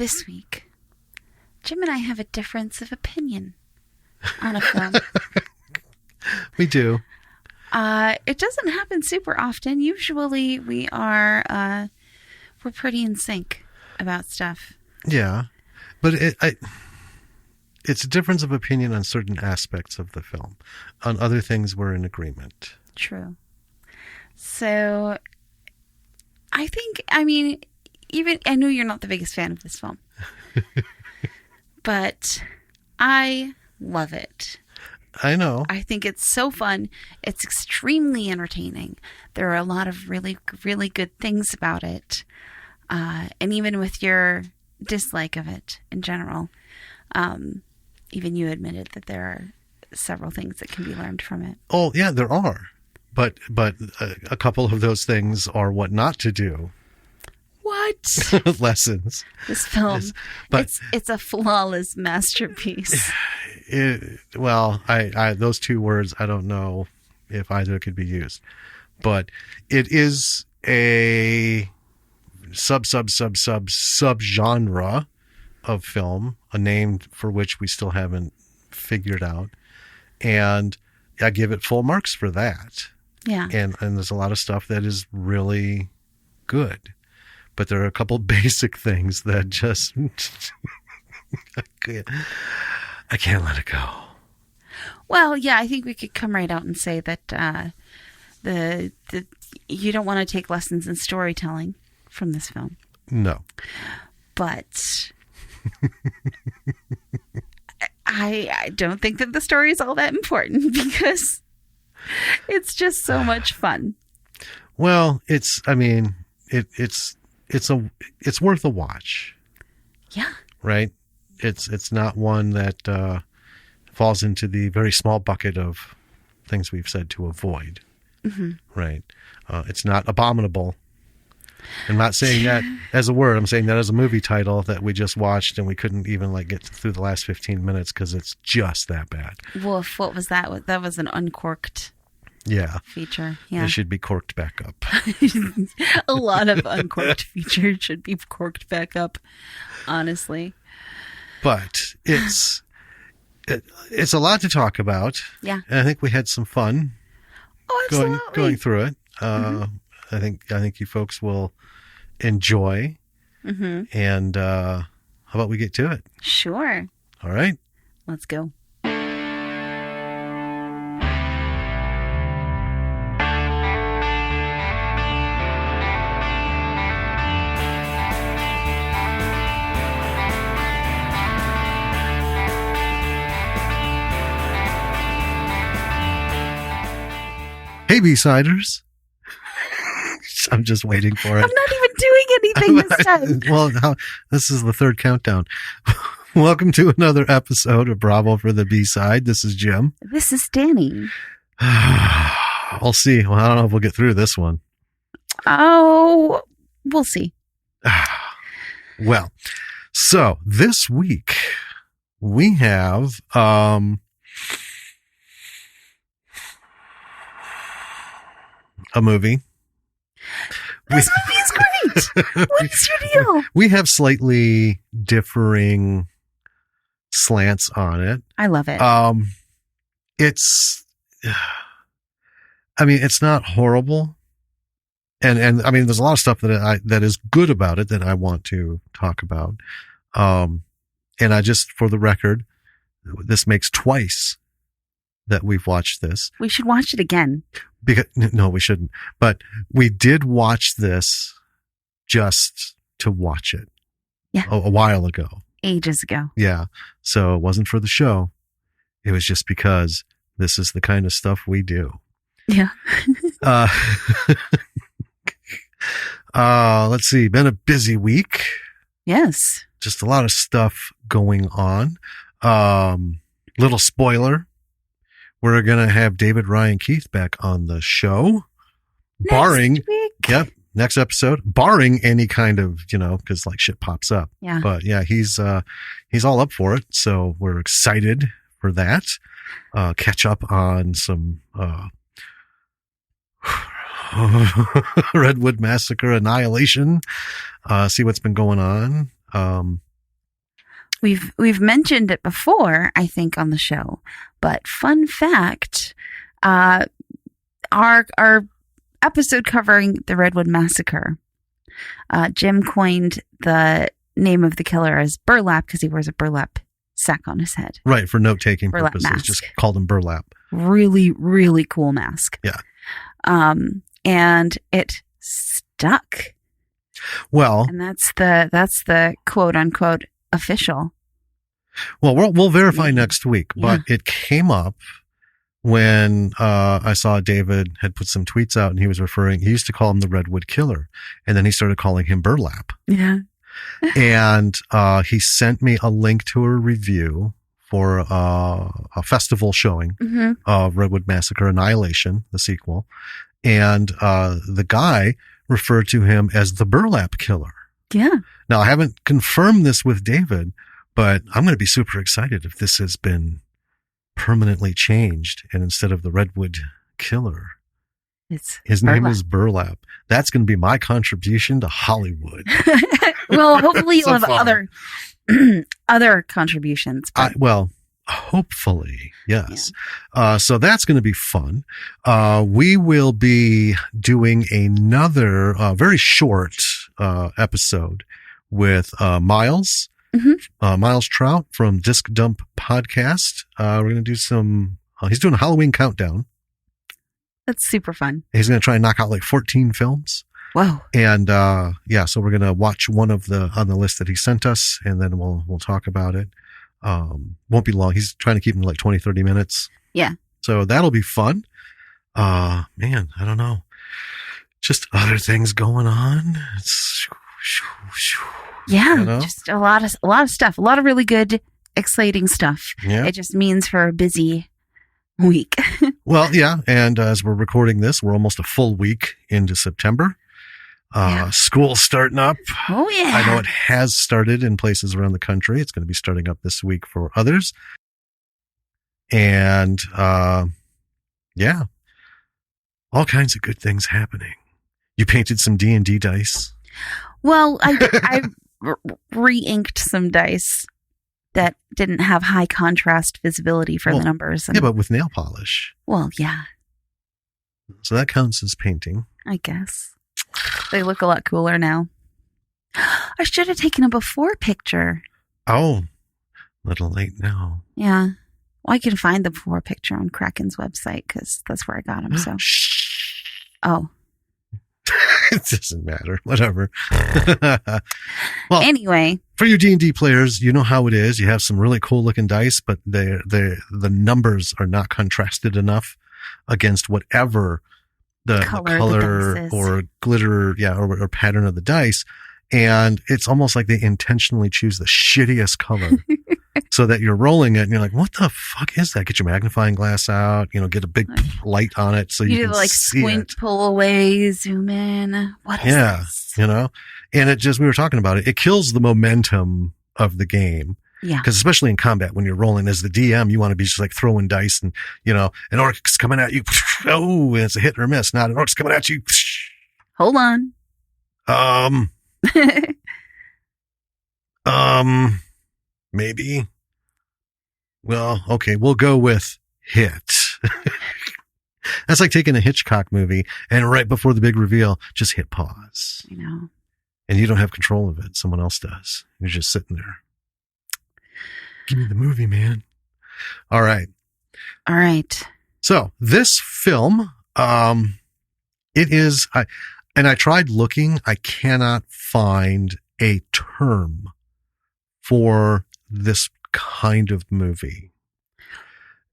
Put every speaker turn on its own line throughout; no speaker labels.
this week, Jim and I have a difference of opinion on a film.
We do.
It doesn't happen super often. Usually we're pretty in sync about stuff.
Yeah. But it's a difference of opinion on certain aspects of the film. On other things, we're in agreement.
True. So, I know you're not the biggest fan of this film, but I love it.
I know.
I think it's so fun. It's extremely entertaining. There are a lot of really, really good things about it. And even with your dislike of it in general, even you admitted that there are several things that can be learned from it.
Oh, yeah, there are. But a couple of those things are what not to do.
What?
Lessons.
This film, it's a flawless masterpiece.
Those two words, I don't know if either could be used. But it is a sub-genre of film, a name for which we still haven't figured out. And I give it full marks for that.
Yeah.
And there's a lot of stuff that is really good. But there are a couple basic things that just I can't let it go.
Well, yeah, I think we could come right out and say that you don't want to take lessons in storytelling from this film.
No.
But I don't think that the story is all that important because it's just so much fun.
Well, it's worth a watch.
Yeah.
Right? It's not one that falls into the very small bucket of things we've said to avoid. Mm-hmm. Right? It's not abominable. I'm not saying that as a word. I'm saying that as a movie title that we just watched and we couldn't even get through the last 15 minutes because it's just that bad.
Woof, what was that? That was an uncorked feature. Yeah.
It should be corked back up.
A lot of uncorked features should be corked back up, honestly.
But it's a lot to talk about.
Yeah.
And I think we had some fun going through it.
Mm-hmm.
I think you folks will enjoy.
Mm-hmm.
And how about we get to it?
Sure.
All right.
Let's go.
Hey, B-siders. I'm just waiting for it.
I'm not even doing anything this time.
Well, this is the third countdown. Welcome to another episode of Bravo for the B-side. This is Jim.
This is Danny.
We'll see. Well, I don't know if we'll get through this one.
Oh, we'll see.
Well, so this week we have a movie.
This movie is great. What is your deal?
We have slightly differing slants on it.
I love it.
It's not horrible. And I mean, there's a lot of stuff that is good about it that I want to talk about. And I just, for the record, this makes twice that we've watched this.
We should watch it again.
No, we shouldn't. But we did watch this just to watch it.
Yeah.
A while ago.
Ages ago.
Yeah. So it wasn't for the show. It was just because this is the kind of stuff we do.
Yeah.
Let's see. Been a busy week.
Yes.
Just a lot of stuff going on. Little spoiler. We're going to have David Ryan Keith back on the show. Next episode. Barring any kind of, because shit pops up.
Yeah.
But yeah, he's all up for it. So we're excited for that. Catch up on some, Redwood Massacre Annihilation. See what's been going on.
We've mentioned it before, I think, on the show, but fun fact, our episode covering the Redwood Massacre, Jim coined the name of the killer as Burlap because he wears a burlap sack on his head.
Right, for note-taking
Burlap
purposes.
mask.
Just called him Burlap.
Really, really cool mask.
Yeah.
And it stuck.
Well,
And that's the quote-unquote official.
well, we'll verify next week, but it came up when I saw David had put some tweets out and he used to call him the Redwood Killer, and then he started calling him Burlap.
Yeah.
And he sent me a link to a review for a festival showing of Redwood Massacre Annihilation, the sequel. And the guy referred to him as the Burlap Killer.
Yeah.
Now, I haven't confirmed this with David, but I'm going to be super excited if this has been permanently changed, and instead of the Redwood Killer, his name is Burlap. That's going to be my contribution to Hollywood.
Well, hopefully you'll
So
have
far.
other contributions. But
Hopefully, yes. So that's going to be fun. We will be doing another very short episode with Miles. Miles Trout from Disc Dump Podcast. We're going to do some, he's doing a Halloween countdown.
That's super fun.
He's going to try and knock out like 14 films.
Whoa.
And, so we're going to watch one of on the list that he sent us, and then we'll talk about it. Won't be long. He's trying to keep them like 20, 30 minutes.
Yeah.
So that'll be fun. Man, I don't know. Just other things going on.
Yeah,
you know?
just a lot of stuff, a lot of really good, exciting stuff.
Yeah.
It just means for a busy week.
Well, yeah. And as we're recording this, we're almost a full week into September. School's starting up.
Oh, yeah.
I know it has started in places around the country. It's going to be starting up this week for others. And, all kinds of good things happening. You painted some D&D dice.
Well, I re-inked some dice that didn't have high contrast visibility for the numbers. And,
Yeah, but with nail polish.
well, yeah,
So that counts as painting.
I guess. They look a lot cooler now. I should have taken a before picture.
Oh, little late now.
Yeah. Well, I can find the before picture on Kraken's website because that's where I got them. So, oh,
It doesn't matter. Whatever. Well,
anyway,
for you D&D players, you know how it is. You have some really cool looking dice, but the numbers are not contrasted enough against whatever the color
the dice is.
or glitter, or pattern of the dice. And it's almost like they intentionally choose the shittiest color so that you're rolling it and you're like, what the fuck is that? Get your magnifying glass out, get a big light on it so you
you
can
do like
see
squint,
it.
pull away, zoom in. What is this?
And it just, we were talking about it. It kills the momentum of the game.
Yeah.
Because especially in combat, when you're rolling as the DM, you want to be just like throwing dice and, an orc's coming at you. Oh, and it's a hit or a miss. Not an orc's coming at you.
Hold on.
Maybe. Well, okay, we'll go with hit. That's like taking a Hitchcock movie and right before the big reveal, just hit pause.
I know.
And you don't have control of it. Someone else does. You're just sitting there. Give me the movie, man. All right.
All right.
So this film, it is, I tried looking, I cannot find a term for this kind of movie,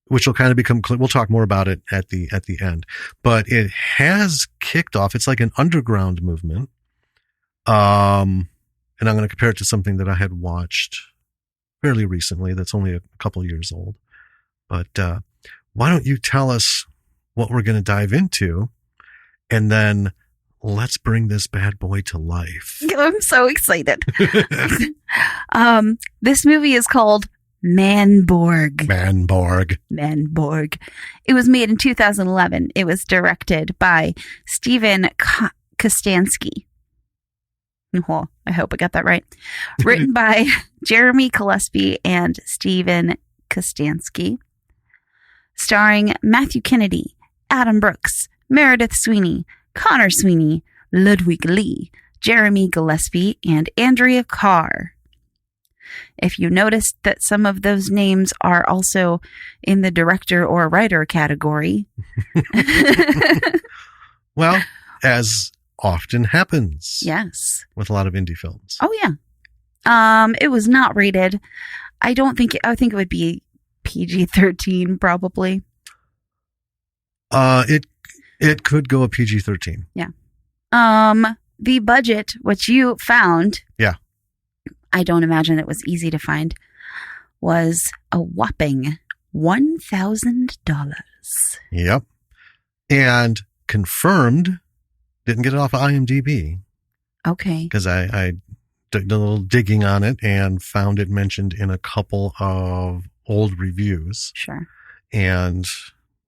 which will kind of become clear. We'll talk more about it at the end, but it has kicked off. It's like an underground movement. And I'm going to compare it to something that I had watched fairly recently. That's only a couple years old, but, why don't you tell us what we're going to dive into, and then let's bring this bad boy to life.
I'm so excited. This movie is called Manborg. Manborg. It was made in 2011. It was directed by Steven Kostanski. Oh, I hope I got that right. Written by Jeremy Gillespie and Stephen Kostansky. Starring Matthew Kennedy, Adam Brooks, Meredith Sweeney, Connor Sweeney, Ludwig Lee, Jeremy Gillespie, and Andrea Carr. If you noticed that some of those names are also in the director or writer category.
Well, as often happens.
Yes.
With a lot of indie films.
Oh, yeah. It was not rated. I think it would be PG-13 probably.
It could go a PG-13.
Yeah. The budget, which you found.
Yeah.
I don't imagine it was easy to find, was a whopping $1,000.
Yep. And confirmed, didn't get it off of IMDb.
Okay.
Because I did a little digging on it and found it mentioned in a couple of old reviews.
Sure.
And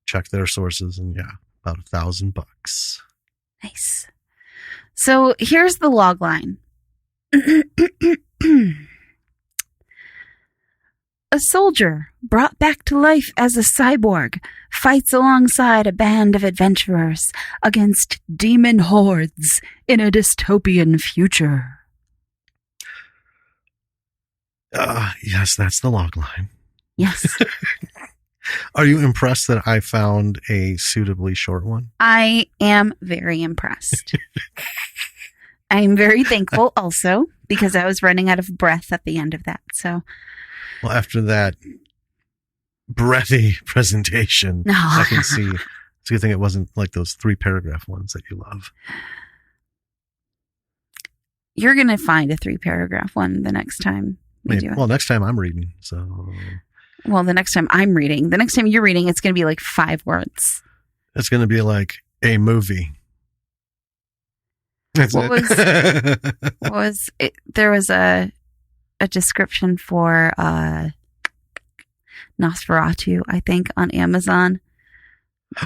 checked their sources, and yeah, about $1,000.
Nice. So here's the log line. A soldier brought back to life as a cyborg fights alongside a band of adventurers against demon hordes in a dystopian future.
Yes, that's the log line.
Yes.
Are you impressed that I found a suitably short one?
I am very impressed. I'm very thankful also because I was running out of breath at the end of that. So,
well, after that breathy presentation, I can see. It's a good thing it wasn't like those 3-paragraph ones that you love.
You're going to find a 3-paragraph one the next time we do it.
Well, next time I'm reading. So,
well, the next time I'm reading, the next time you're reading, it's going to be like 5 words.
It's going to be like a movie. That's
what was it? There was a description for Nosferatu, I think, on Amazon.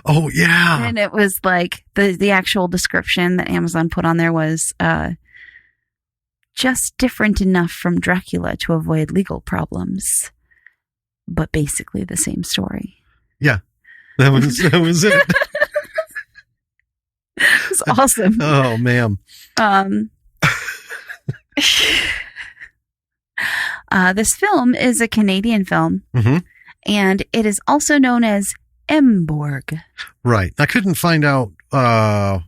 Oh yeah,
and it was like the actual description that Amazon put on there was just different enough from Dracula to avoid legal problems, but basically the same story.
Yeah, that was it.
It's awesome.
Oh, ma'am.
This film is a Canadian film,
mm-hmm.
and it is also known as Manborg.
Right. I couldn't find out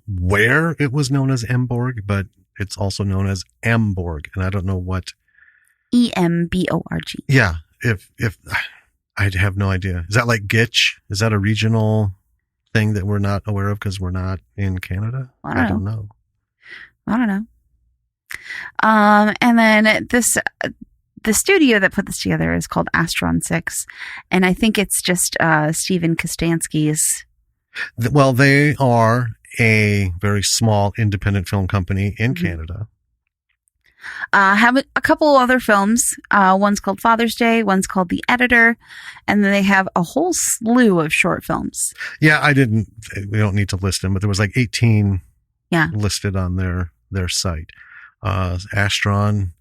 where it was known as Manborg, but it's also known as Manborg, and I don't know what.
Emborg.
Yeah. If I have no idea. Is that like Gitch? Is that a regional thing that we're not aware of because we're not in Canada? I don't know.
And then the studio that put this together is called Astron 6, and I think it's just Stephen Kostansky's.
Well, they are a very small independent film company in Canada.
Have a couple other films. One's called Father's Day. One's called The Editor. And then they have a whole slew of short films.
Yeah, we don't need to list them, but there was like 18 listed on their site. Astron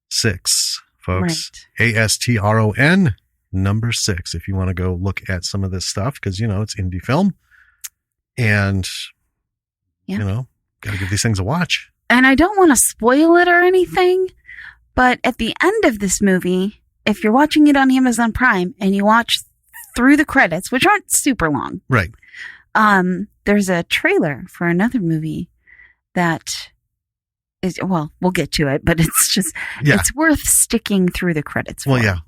6, folks. Right. ASTRON number 6. If you want to go look at some of this stuff, because, it's indie film. And, got to give these things a watch.
And I don't want to spoil it or anything, but at the end of this movie, if you're watching it on Amazon Prime and you watch through the credits, which aren't super long,
right?
There's a trailer for another movie that is, well, we'll get to it, but it's just, it's worth sticking through the credits for.
Well,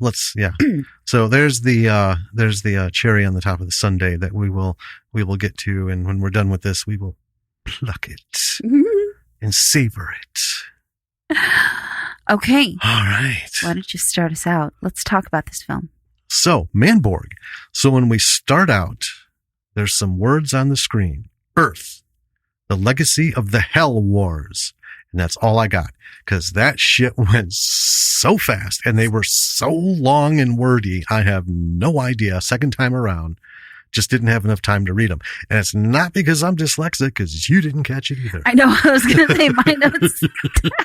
So there's the cherry on the top of the sundae that we will get to, and when we're done with this, we will pluck it. And savor it.
Okay.
All right.
Why don't you start us out? Let's talk about this film.
So, Manborg. So when we start out, there's some words on the screen. Earth. The legacy of the Hell Wars. And that's all I got. Because that shit went so fast. And they were so long and wordy. I have no idea, second time around, just didn't have enough time to read them. And it's not because I'm dyslexic, because you didn't catch it either.
I know. I was going to say my notes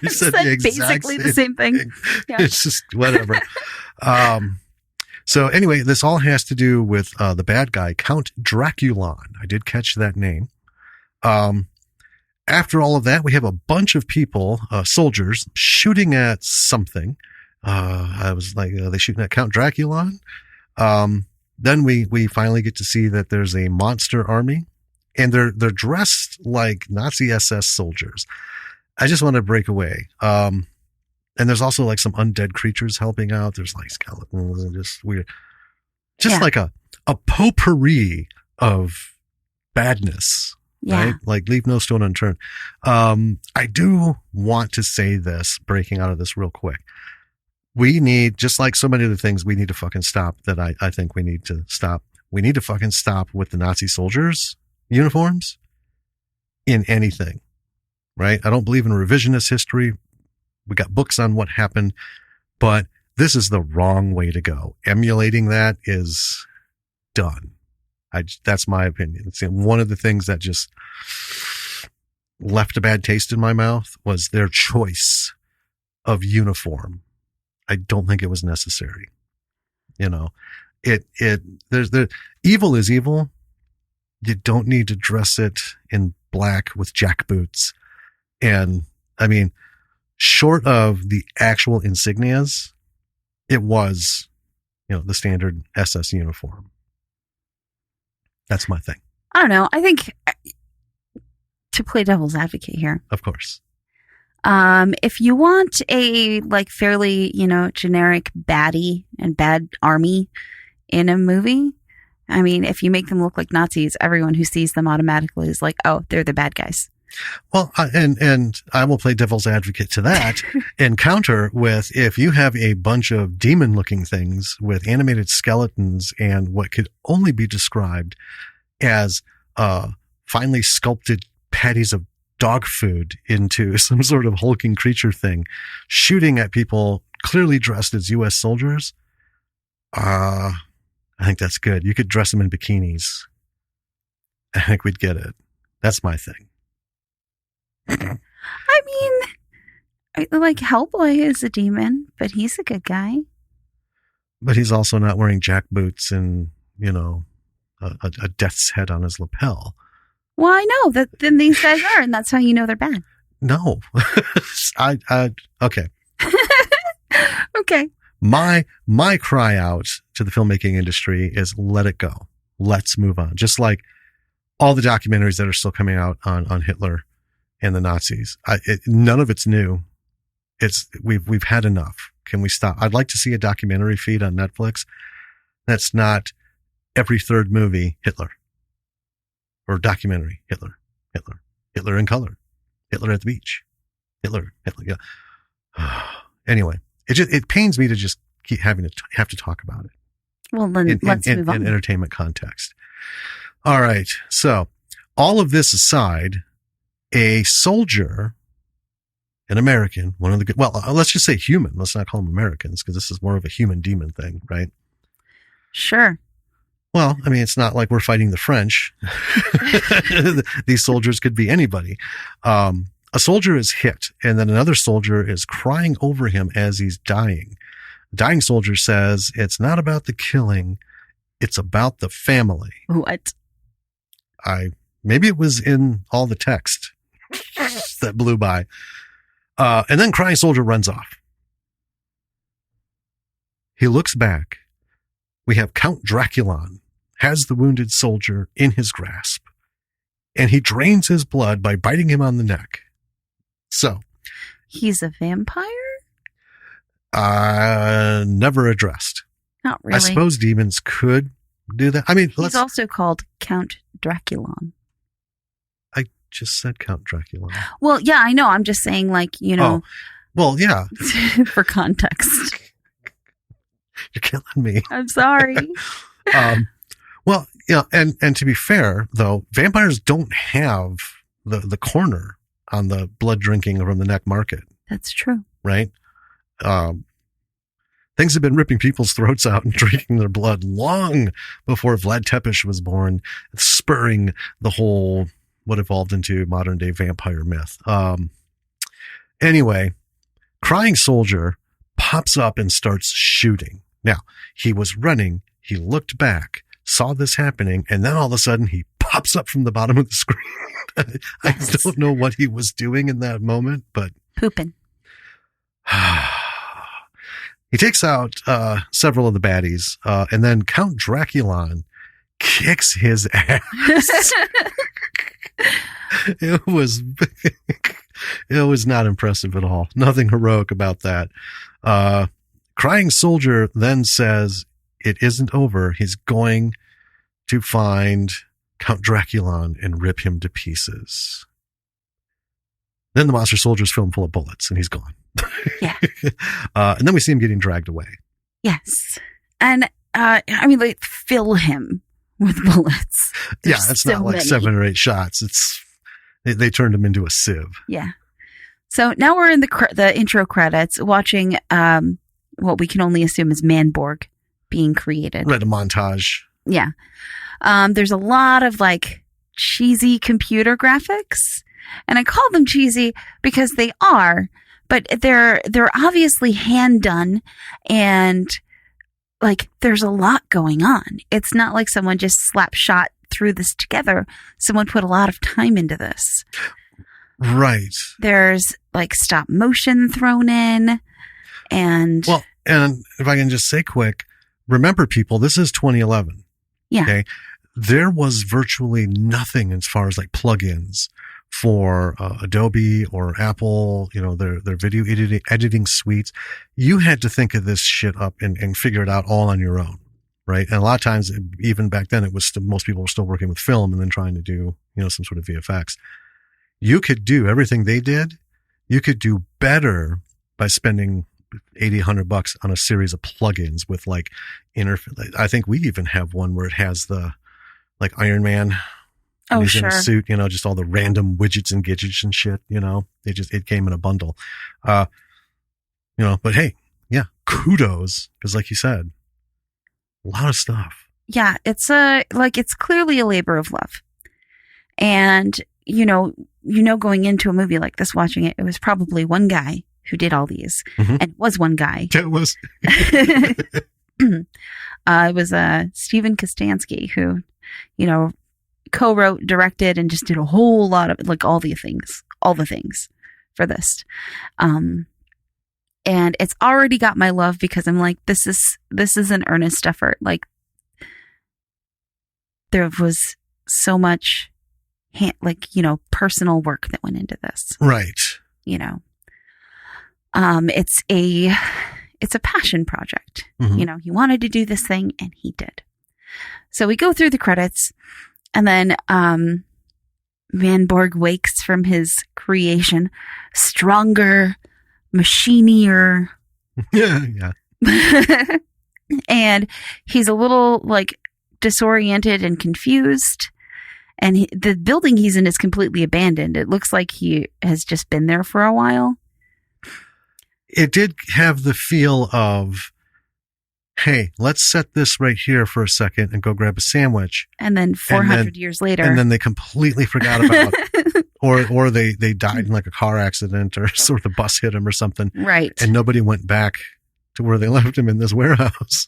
You
said
the exact
basically the same thing. Yeah.
It's just whatever. So anyway, this all has to do with the bad guy, Count Draculon. I did catch that name. After all of that, we have a bunch of people, soldiers, shooting at something. I was like, are they shooting at Count Draculon? Then we finally get to see that there's a monster army, and they're dressed like Nazi SS soldiers. I just want to break away. And there's also like some undead creatures helping out. There's like skeletons and just weird, like a potpourri of badness.
Yeah.
Right? Like leave no stone unturned. I do want to say this, breaking out of this real quick. We need, just like so many other things, we need to fucking stop that I think we need to stop. We need to fucking stop with the Nazi soldiers' uniforms in anything, right? I don't believe in revisionist history. We got books on what happened, but this is the wrong way to go. Emulating that is done. That's my opinion. It's one of the things that just left a bad taste in my mouth was their choice of uniform. I don't think it was necessary. You know, there's evil is evil. You don't need to dress it in black with jackboots. And I mean, short of the actual insignias, it was, the standard SS uniform. That's my thing.
I don't know. I think to play devil's advocate here.
Of course.
If you want a fairly, generic baddie and bad army in a movie, I mean, if you make them look like Nazis, everyone who sees them automatically is like, oh, they're the bad guys.
Well, and I will play devil's advocate to that and counter with, if you have a bunch of demon looking things with animated skeletons and what could only be described as finely sculpted patties of dog food into some sort of hulking creature thing, shooting at people clearly dressed as U.S. soldiers, I think that's good. You could dress them in bikinis. I think we'd get it. That's my thing.
I mean, Hellboy is a demon, but he's a good guy.
But he's also not wearing jackboots and, a death's head on his lapel.
Well, I know that then these guys are, and that's how you know they're bad.
No. Okay.
Okay.
My cry out to the filmmaking industry is let it go. Let's move on. Just like all the documentaries that are still coming out on Hitler and the Nazis. None of it's new. We've had enough. Can we stop? I'd like to see a documentary feed on Netflix that's not every third movie Hitler, or documentary Hitler in color, Hitler at the beach, Hitler. Yeah. Anyway, it pains me to just keep having to have to talk about it.
Well, then let's move on.
In entertainment context. All right. So all of this aside, a soldier, an American, let's just say human. Let's not call them Americans, because this is more of a human demon thing, right?
Sure.
Well, I mean, it's not like we're fighting the French. These soldiers could be anybody. A soldier is hit, and then another soldier is crying over him as he's dying. The dying soldier says, it's not about the killing, it's about the family.
What?
Maybe it was in all the text that blew by. And then crying soldier runs off. He looks back. We have Count Draculon has the wounded soldier in his grasp, and he drains his blood by biting him on the neck. So
he's a vampire?
Never addressed.
Not really.
I suppose demons could do that. I mean,
he's also called Count Draculon.
I just said Count Draculon.
Well, yeah, I know. I'm just saying,
Oh, well, yeah.
For context.
You're killing me.
I'm sorry.
Well, yeah, and to be fair, though, vampires don't have the corner on the blood drinking from the neck market.
That's true.
Right? Things had been ripping people's throats out and drinking their blood long before Vlad Tepes was born, spurring the whole what evolved into modern day vampire myth. Anyway, Crying Soldier pops up and starts shooting. Now, he was running, he looked back, saw this happening, and then all of a sudden he pops up from the bottom of the screen. I don't know what he was doing in that moment, but
Pooping.
He takes out several of the baddies, and then Count Draculon kicks his ass. It was not impressive at all. Nothing heroic about that. Crying Soldier then says it isn't over. He's going to find Count Draculon and rip him to pieces. Then the monster soldier's filled full of bullets and he's gone.
Yeah.
And then we see him getting dragged away.
Yes. And, they fill him with bullets.
Yeah, it's not like 7 or 8 shots. They turned him into a sieve.
Yeah. So now we're in the intro credits watching what we can only assume is Manborg being created.
Right, a montage.
Yeah. There's a lot of cheesy computer graphics, and I call them cheesy because they are, but they're obviously hand done, and there's a lot going on. It's not like someone just slap shot threw this together. Someone put a lot of time into this.
Right.
There's stop motion thrown in, and
if I can just say quick, remember people, this is 2011.
Yeah.
Okay. There was virtually nothing as far as plugins for Adobe or Apple, their video editing suites. You had to think of this shit up and figure it out all on your own. Right. And a lot of times, even back then, it was most people were still working with film and then trying to do, some sort of VFX. You could do everything they did. You could do better by spending $80, $100 on a series of plugins with I think we even have one where it has the Iron Man.
Oh,
he's
sure.
in a suit, just all the random widgets and gadgets and shit, it came in a bundle. But hey, yeah, kudos. Cause like you said, a lot of stuff.
Yeah. It's it's clearly a labor of love. And, going into a movie like this, watching it, it was probably one guy who did all these, and was one guy.
It was.
It was Steven Kostansky who, co-wrote, directed, and just did a whole lot of all the things for this. And it's already got my love because I'm this is an earnest effort. There was so much personal work that went into this.
Right.
It's a passion project. He wanted to do this thing and he did. So we go through the credits, and then Manborg wakes from his creation, stronger, machinier.
Yeah.
And he's a little disoriented and confused. And the building he's in is completely abandoned. It looks like he has just been there for a while.
It did have the feel of, hey, let's set this right here for a second and go grab a sandwich.
And then 400 years later.
And then they completely forgot about it. Or they died in a car accident, or sort of the bus hit him or something.
Right.
And nobody went back to where they left him in this warehouse.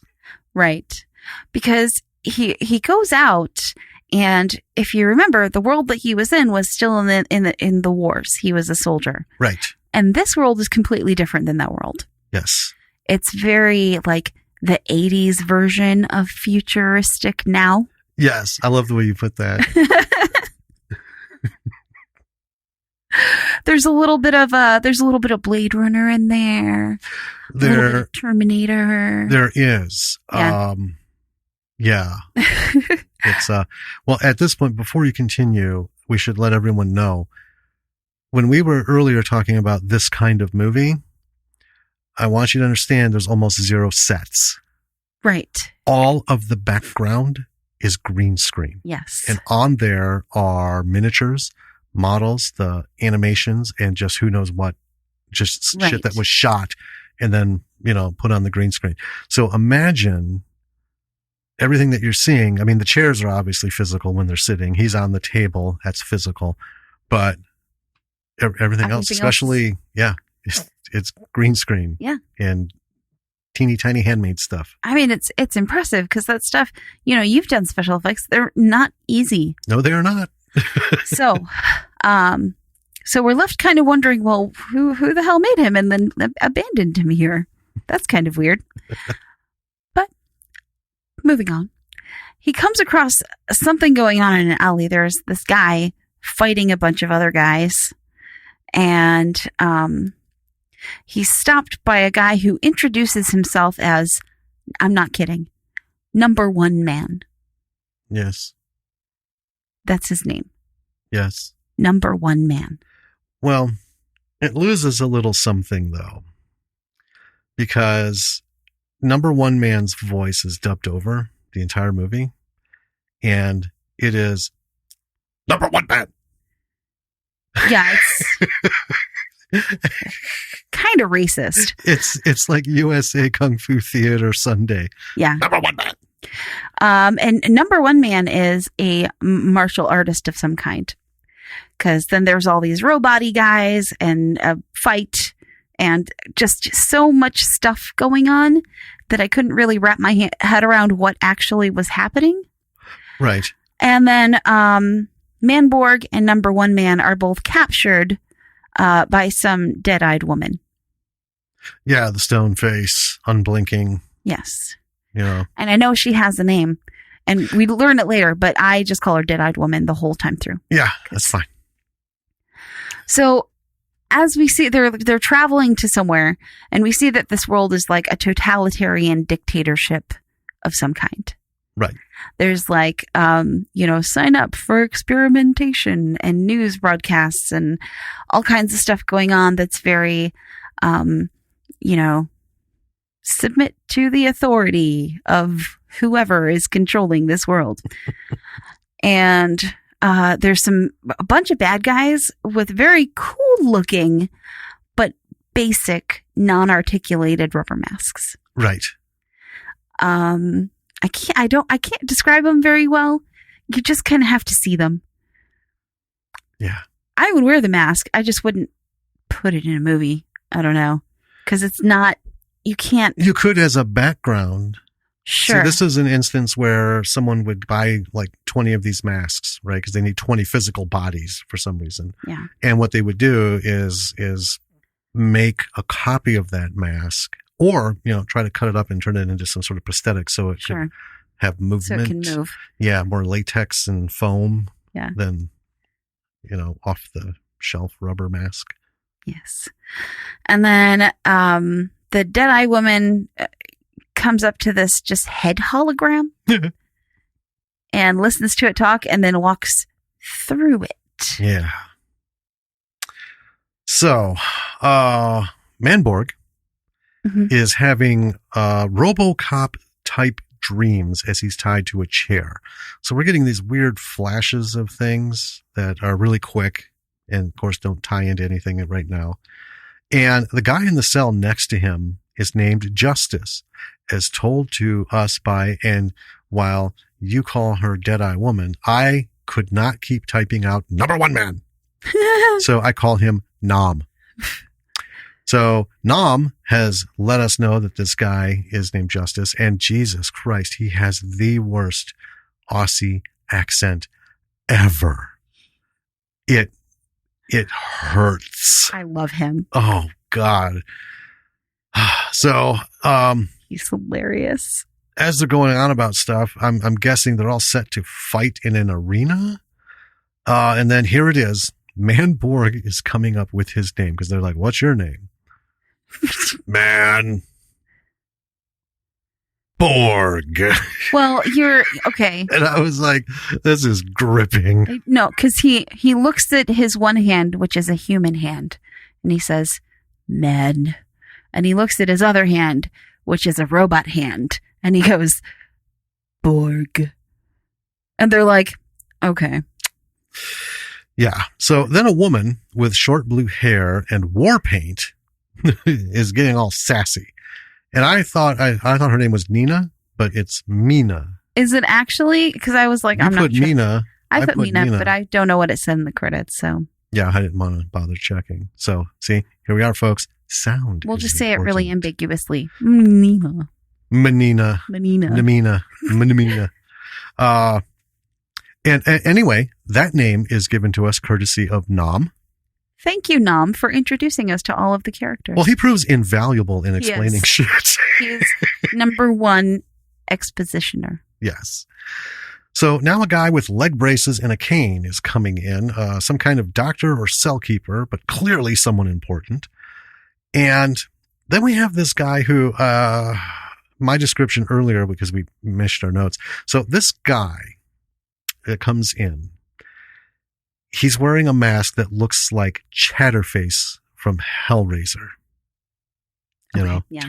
Right. Because he goes out, and if you remember, the world that he was in was still in the wars. He was a soldier.
Right.
And this world is completely different than that world.
Yes.
It's very the 80s version of futuristic now.
Yes. I love the way you put that.
There's a little bit of Blade Runner in there. A little bit of Terminator.
There is.
Yeah.
Yeah. It's well, at this point, before you continue, we should let everyone know, when we were earlier talking about this kind of movie, I want you to understand there's almost 0 sets.
Right.
All of the background is green screen.
Yes.
And on there are miniatures, models, the animations, and just who knows what, just shit that was shot and then, put on the green screen. So imagine everything that you're seeing. I mean, the chairs are obviously physical when they're sitting. He's on the table. That's physical. But everything else, especially, it's green screen.
Yeah.
And teeny tiny handmade stuff.
I mean, it's impressive because that stuff, you've done special effects. They're not easy.
No, they are not.
So we're left kind of wondering, well, who the hell made him and then abandoned him here? That's kind of weird. But moving on, he comes across something going on in an alley. There's this guy fighting a bunch of other guys, and he's stopped by a guy who introduces himself as, I'm not kidding, Number One Man.
Yes.
That's his name.
Yes.
Number One Man.
Well, it loses a little something, though, because Number One Man's voice is dubbed over the entire movie, and it is Number One Man.
Yeah, it's kind of racist.
It's like USA Kung Fu Theater Sunday.
Yeah.
Number One Man.
And Number One Man is a martial artist of some kind. Because then there's all these robot-y guys and a fight and just so much stuff going on that I couldn't really wrap my head around what actually was happening.
Right.
And then Manborg and Number One Man are both captured by some dead-eyed woman.
Yeah, the stone face, unblinking.
Yes.
And
I know she has a name, and we learn it later, but I just call her Dead-Eyed Woman the whole time through.
Yeah, that's fine.
So as we see, they're traveling to somewhere, and we see that this world is like a totalitarian dictatorship of some kind.
Right.
There's like, sign up for experimentation and news broadcasts and all kinds of stuff going on that's very, submit to the authority of whoever is controlling this world. And there's a bunch of bad guys with very cool looking, but basic, non-articulated rubber masks.
Right.
I can't describe them very well. You just kind of have to see them.
Yeah.
I would wear the mask. I just wouldn't put it in a movie. I don't know. Because it's not, you can't.
You could as a background.
Sure.
See, this is an instance where someone would buy like 20 of these masks, right? Because they need 20 physical bodies for some reason.
Yeah.
And what they would do is make a copy of that mask, or try to cut it up and turn it into some sort of prosthetic so it could have movement.
So it can move.
Yeah, more latex and foam than off the shelf rubber mask.
Yes. And then the Dead-Eye Woman comes up to this just head hologram and listens to it talk and then walks through it.
Yeah. So, Manborg is having RoboCop type dreams as he's tied to a chair. So we're getting these weird flashes of things that are really quick and of course don't tie into anything right now. And the guy in the cell next to him is named Justice, as told to us by, and while you call her Dead-Eye Woman, I could not keep typing out Number One Man. So I call him Nom. So Nom has let us know that this guy is named Justice, and Jesus Christ, he has the worst Aussie accent ever. It hurts.
I love him.
Oh God. So,
he's hilarious.
As they're going on about stuff, I'm guessing they're all set to fight in an arena. And then here it is. Manborg is coming up with his name because they're like, "What's your name?" Man. Borg.
Well, you're okay.
And I was like, this is gripping.
No, because he looks at his one hand, which is a human hand, and he says, "Man." And he looks at his other hand, which is a robot hand, and he goes, "Borg." And they're like, okay.
Yeah. So then a woman with short blue hair and war paint is getting all sassy. And I thought her name was Nina, but it's Mina.
Is it actually? Because I was like, I'm not sure.
Mina.
I put Mina, but I don't know what it said in the credits. So
yeah, I didn't want to bother checking. So see, here we are, folks. Sound.
We'll just say it really ambiguously. Nina.
Menina.
Menina.
Menina. And anyway, that name is given to us courtesy of Nam.
Thank you, Nam, for introducing us to all of the characters.
Well, he proves invaluable in explaining shit.
He's number one expositioner.
Yes. So now a guy with leg braces and a cane is coming in, some kind of doctor or cell keeper, but clearly someone important. And then we have this guy who, my description earlier, because we missed our notes. So this guy that comes in, he's wearing a mask that looks like Chatterface from Hellraiser. You know?
Yeah.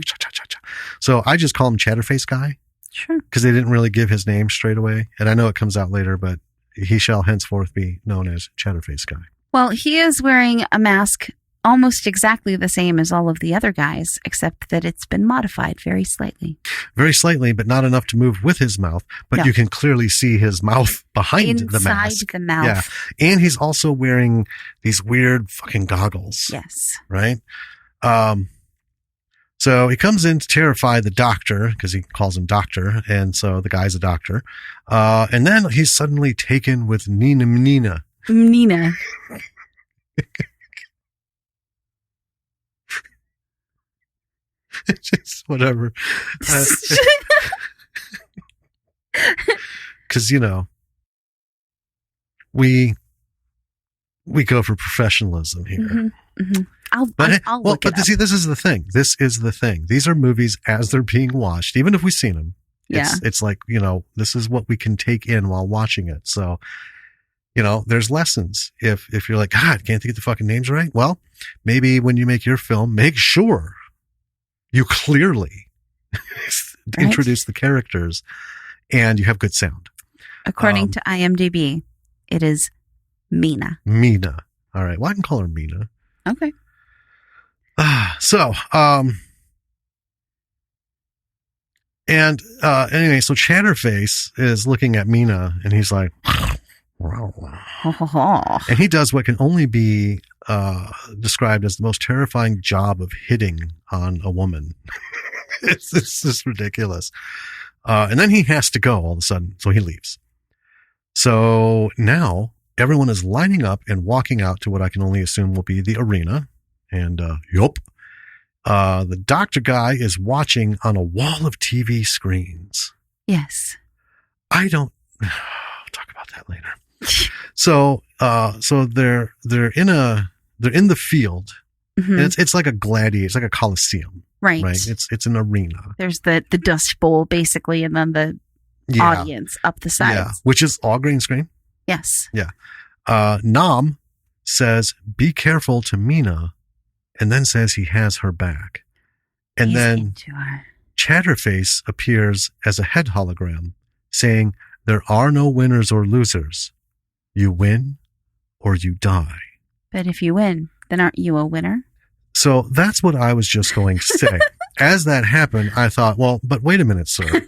So I just call him Chatterface guy.
Sure.
Because they didn't really give his name straight away. And I know it comes out later, but he shall henceforth be known as Chatterface guy.
Well, he is wearing a mask almost exactly the same as all of the other guys, except that it's been modified very slightly.
Very slightly, but not enough to move with his mouth. But
No.
you can clearly see his mouth behind the mask.
Inside the mouth.
Yeah. And he's also wearing these weird fucking goggles.
Yes.
Right? So he comes in to terrify the doctor, because he calls him doctor, and so the guy's a doctor. And then he's suddenly taken with Nina.
Nina.
Just whatever. Because, you know, we go for professionalism here.
Mm-hmm, mm-hmm. I'll look it up.
See, this is the thing. This is the thing. These are movies as they're being watched, even if we've seen them. It's like, you know, this is what we can take in while watching it. So, you know, there's lessons. If you're like, God, can't get the fucking names right? Well, maybe when you make your film, make sure you clearly introduce the characters and you have good sound.
According to IMDb, it is Mina.
Mina. All right. Well, I can call her Mina.
Okay.
Anyway, so Chatterface is looking at Mina and he's like, and he does what can only be described as the most terrifying job of hitting on a woman. It's just ridiculous. And then he has to go all of a sudden, so he leaves. So now everyone is lining up and walking out to what I can only assume will be the arena. And the doctor guy is watching on a wall of TV screens.
Yes.
I don't talk about that later. So they're in the field.
Mm-hmm.
And it's like a gladiator. It's like a coliseum.
Right.
It's an arena.
There's the Dust Bowl basically, and then the audience up the sides.
Yeah, which is all green screen.
Yes.
Yeah. Nam says, "Be careful" to Mina, and then says he has her back. And
He's
then
into her.
Chatterface appears as a head hologram, saying, "There are no winners or losers. You win or you die."
But if you win, then aren't you a winner?
So that's what I was just going to say. As that happened, I thought, well, but wait a minute, sir.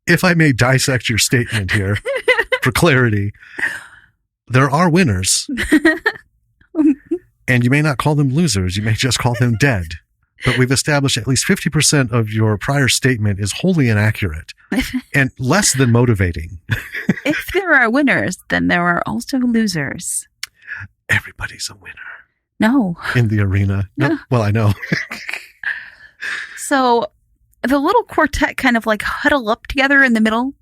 If I may dissect your statement here for clarity, there are winners. And you may not call them losers. You may just call them dead. But we've established at least 50% of your prior statement is wholly inaccurate and less than motivating.
If there are winners, then there are also losers.
Everybody's a winner.
No.
In the arena. No. Well, I know.
So the little quartet kind of like huddle up together in the middle,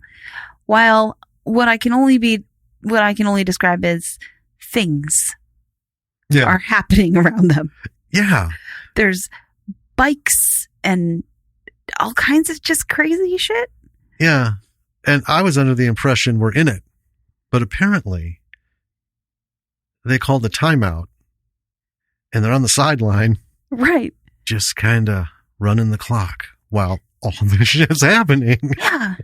while what I can only describe as things are happening around them.
Yeah.
There's bikes and all kinds of just crazy shit.
Yeah. And I was under the impression we're in it. But apparently they called a timeout and they're on the sideline.
Right.
Just kind of running the clock while all this shit's happening.
Yeah.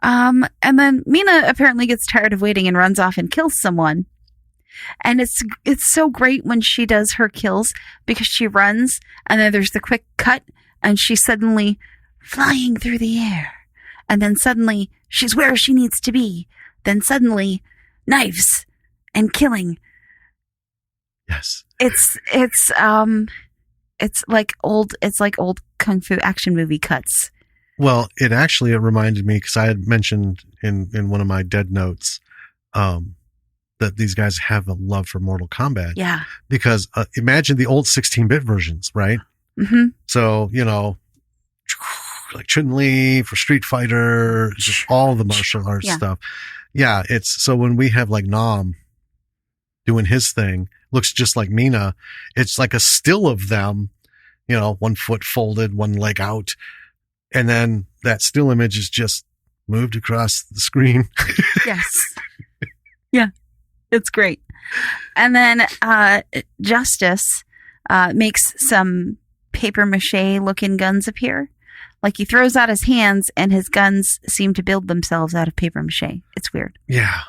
And then Mina apparently gets tired of waiting and runs off and kills someone. And it's so great when she does her kills because she runs and then there's the quick cut and she's suddenly flying through the air. And then suddenly she's where she needs to be. Then suddenly knives and killing.
Yes.
It's like old kung fu action movie cuts.
Well, it reminded me because I had mentioned in one of my dead notes, that these guys have a love for Mortal Kombat.
Yeah.
Because imagine the old 16-bit versions, right?
Mm-hmm.
So, like Chun-Li for Street Fighter, just all the martial arts stuff. Yeah, it's so when we have like Nam doing his thing, looks just like Mina. It's like a still of them, one foot folded, one leg out. And then that still image is just moved across the screen.
Yes. Yeah. It's great. And then Justice makes some paper mache looking guns appear. Like he throws out his hands and his guns seem to build themselves out of paper mache. It's weird.
Yeah.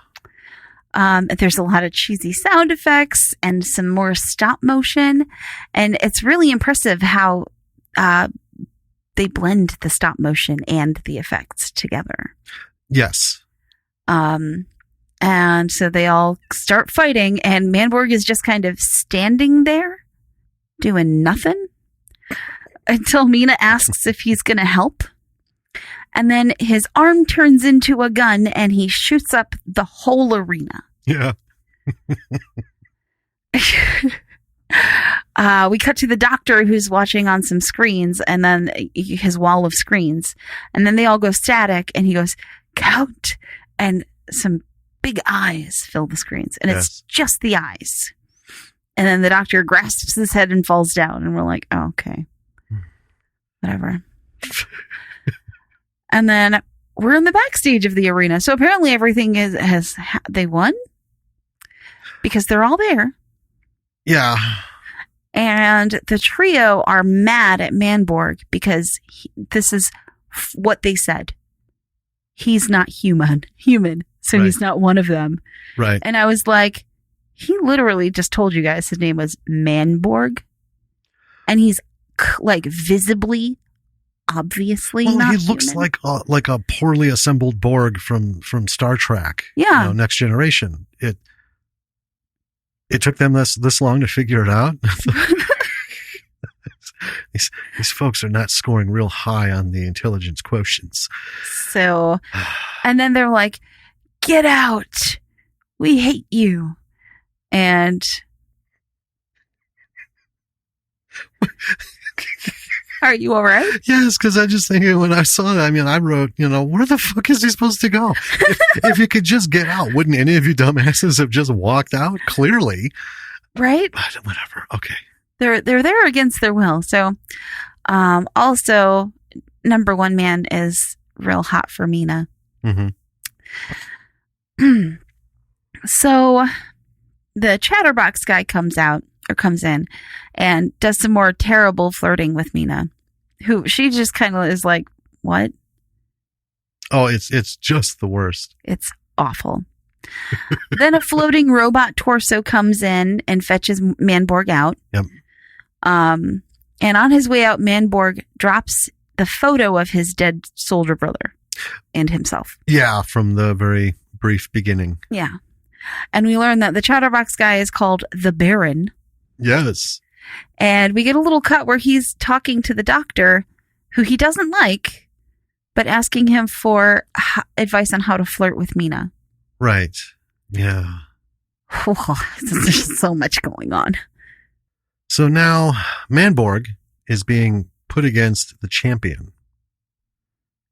There's a lot of cheesy sound effects and some more stop motion. And it's really impressive how they blend the stop motion and the effects together.
Yes.
And so they all start fighting, and Manborg is just kind of standing there, doing nothing, until Mina asks if he's going to help. And then his arm turns into a gun, and he shoots up the whole arena.
Yeah.
We cut to the doctor who's watching on some screens, and then his wall of screens. And then they all go static, and he goes, count, and some big eyes fill the screens, and it's just the eyes. And then the doctor grasps his head and falls down, and we're like, oh, okay, whatever. And then we're in the backstage of the arena, so apparently everything they won because they're all there.
Yeah.
And the trio are mad at Manborg because this is what they said. He's not human. So
right.
He's not one of them.
Right.
And I was like, he literally just told you guys his name was Manborg. And he's like visibly, obviously not
he looks
human.
like a poorly assembled Borg from Star Trek.
Yeah.
Next Generation. It took them this long to figure it out. These folks are not scoring real high on the intelligence quotients.
So, and then they're like, get out. We hate you. And are you all right?
Yes, because I just think when I saw that, I wrote, where the fuck is he supposed to go? If you could just get out, wouldn't any of you dumbasses have just walked out? Clearly.
Right?
But whatever. Okay.
They're there against their will. So, also, number one man is real hot for Mina.
Mm-hmm.
So, the chatterbox guy comes in and does some more terrible flirting with Mina, who she just kind of is like, what?
Oh, it's just the worst.
It's awful. Then a floating robot torso comes in and fetches Manborg out.
Yep.
And on his way out, Manborg drops the photo of his dead soldier brother and himself.
Yeah, from the very brief beginning.
Yeah. And we learn that the chatterbox guy is called the Baron.
Yes.
And we get a little cut where he's talking to the doctor, who he doesn't like, but asking him for advice on how to flirt with Mina.
Right. Yeah.
There's so much going on.
So now Manborg is being put against the champion,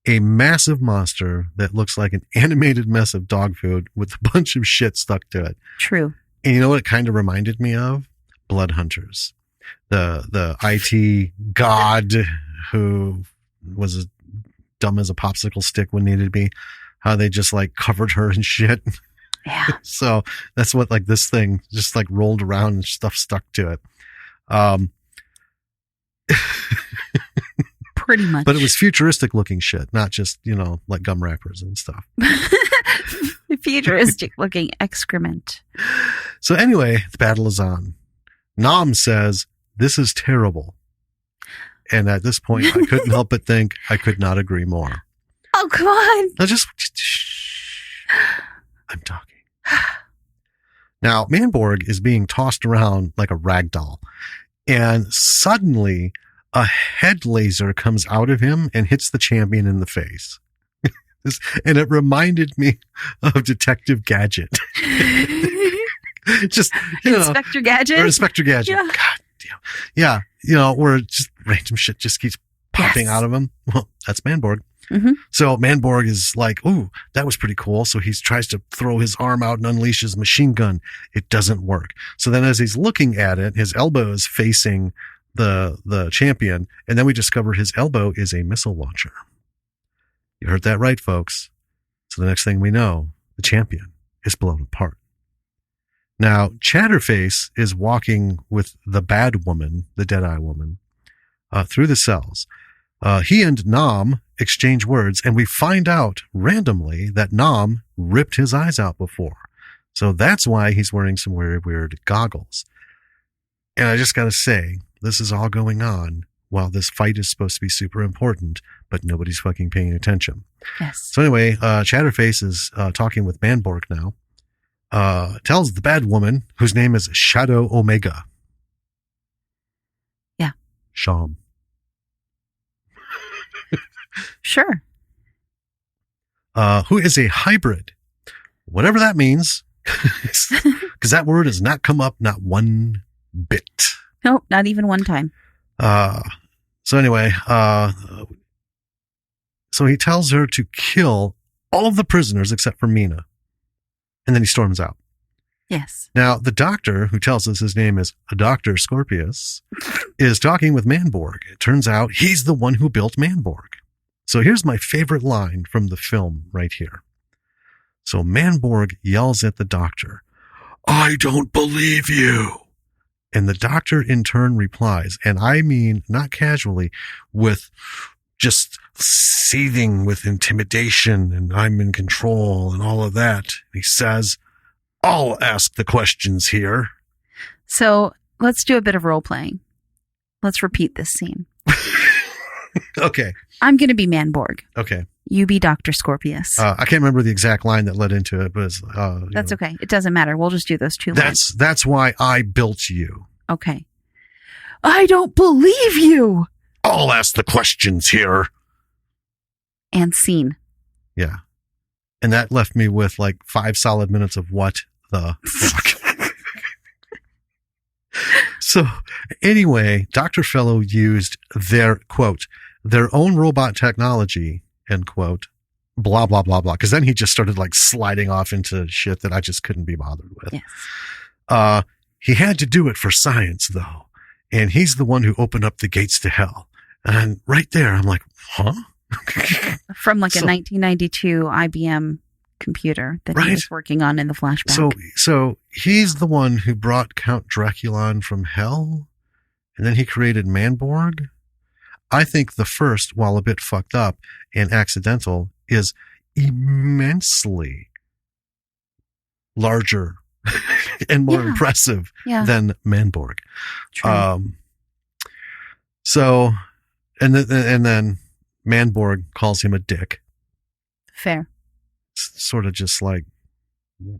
a massive monster that looks like an animated mess of dog food with a bunch of shit stuck to it.
True.
And you know what it kind of reminded me of? Blood Hunters. The IT god who was as dumb as a popsicle stick when needed to be. How they just like covered her in shit.
Yeah.
So that's what like this thing just like rolled around and stuff stuck to it.
Pretty much.
But it was futuristic looking shit, not just, like gum wrappers and stuff.
Futuristic looking excrement.
So anyway, the battle is on. Nam says, "This is terrible." And at this point, I couldn't help but think I could not agree more.
Oh, come on.
Now just shh. I'm talking. Now, Manborg is being tossed around like a rag doll. And suddenly, a head laser comes out of him and hits the champion in the face. And it reminded me of Detective Gadget. Just,
Inspector Gadget?
Or Inspector Gadget.
Yeah.
God damn. Yeah, where just random shit just keeps popping out of him. Well, that's Manborg.
Mm-hmm.
So Manborg is like, ooh, that was pretty cool. So he tries to throw his arm out and unleash his machine gun. It doesn't work. So then as he's looking at it, his elbow is facing the champion. And then we discover his elbow is a missile launcher. You heard that right, folks. So the next thing we know, the champion is blown apart. Now, Chatterface is walking with the bad woman, the Deadeye woman, through the cells. He and Nam exchange words, and we find out randomly that Nam ripped his eyes out before. So that's why he's wearing some weird goggles. And I just got to say, this is all going on while this fight is supposed to be super important, but nobody's fucking paying attention.
Yes.
So anyway, Chatterface is talking with Manborg now. Tells the bad woman, whose name is Shadow Omega.
Yeah.
Sham.
Sure.
Who is a hybrid. Whatever that means. Because that word has not come up not one bit.
Nope, not even one time.
So anyway, so he tells her to kill all of the prisoners except for Mina. And then he storms out.
Yes.
Now, the doctor, who tells us his name is Dr. Scorpius, is talking with Manborg. It turns out he's the one who built Manborg. So here's my favorite line from the film right here. So Manborg yells at the doctor, "I don't believe you." And the doctor in turn replies, and I mean not casually, with just seething with intimidation and I'm in control and all of that. He says, "I'll ask the questions here."
So let's do a bit of role playing. Let's repeat this scene.
Okay.
I'm going to be Manborg.
Okay.
You be Dr. Scorpius.
I can't remember the exact line that led into it, but it's,
That's okay. It doesn't matter. We'll just do those two lines.
That's why I built you.
Okay. I don't believe you.
I'll ask the questions here.
And scene.
Yeah. And that left me with like 5 solid minutes of what the fuck. So anyway, Dr. Fellow used their, quote, their own robot technology, end quote, blah, blah, blah, blah. Because then he just started like sliding off into shit that I just couldn't be bothered with.
Yes.
He had to do it for science, though. And he's the one who opened up the gates to hell. And right there, I'm like, huh?
From like a 1992 IBM computer that he was working on in the flashback.
So he's the one who brought Count Draculon from hell, and then he created Manborg. I think the first, while a bit fucked up and accidental, is immensely larger and more impressive than Manborg.
True.
So, and then Manborg calls him a dick.
Fair.
Sort of just like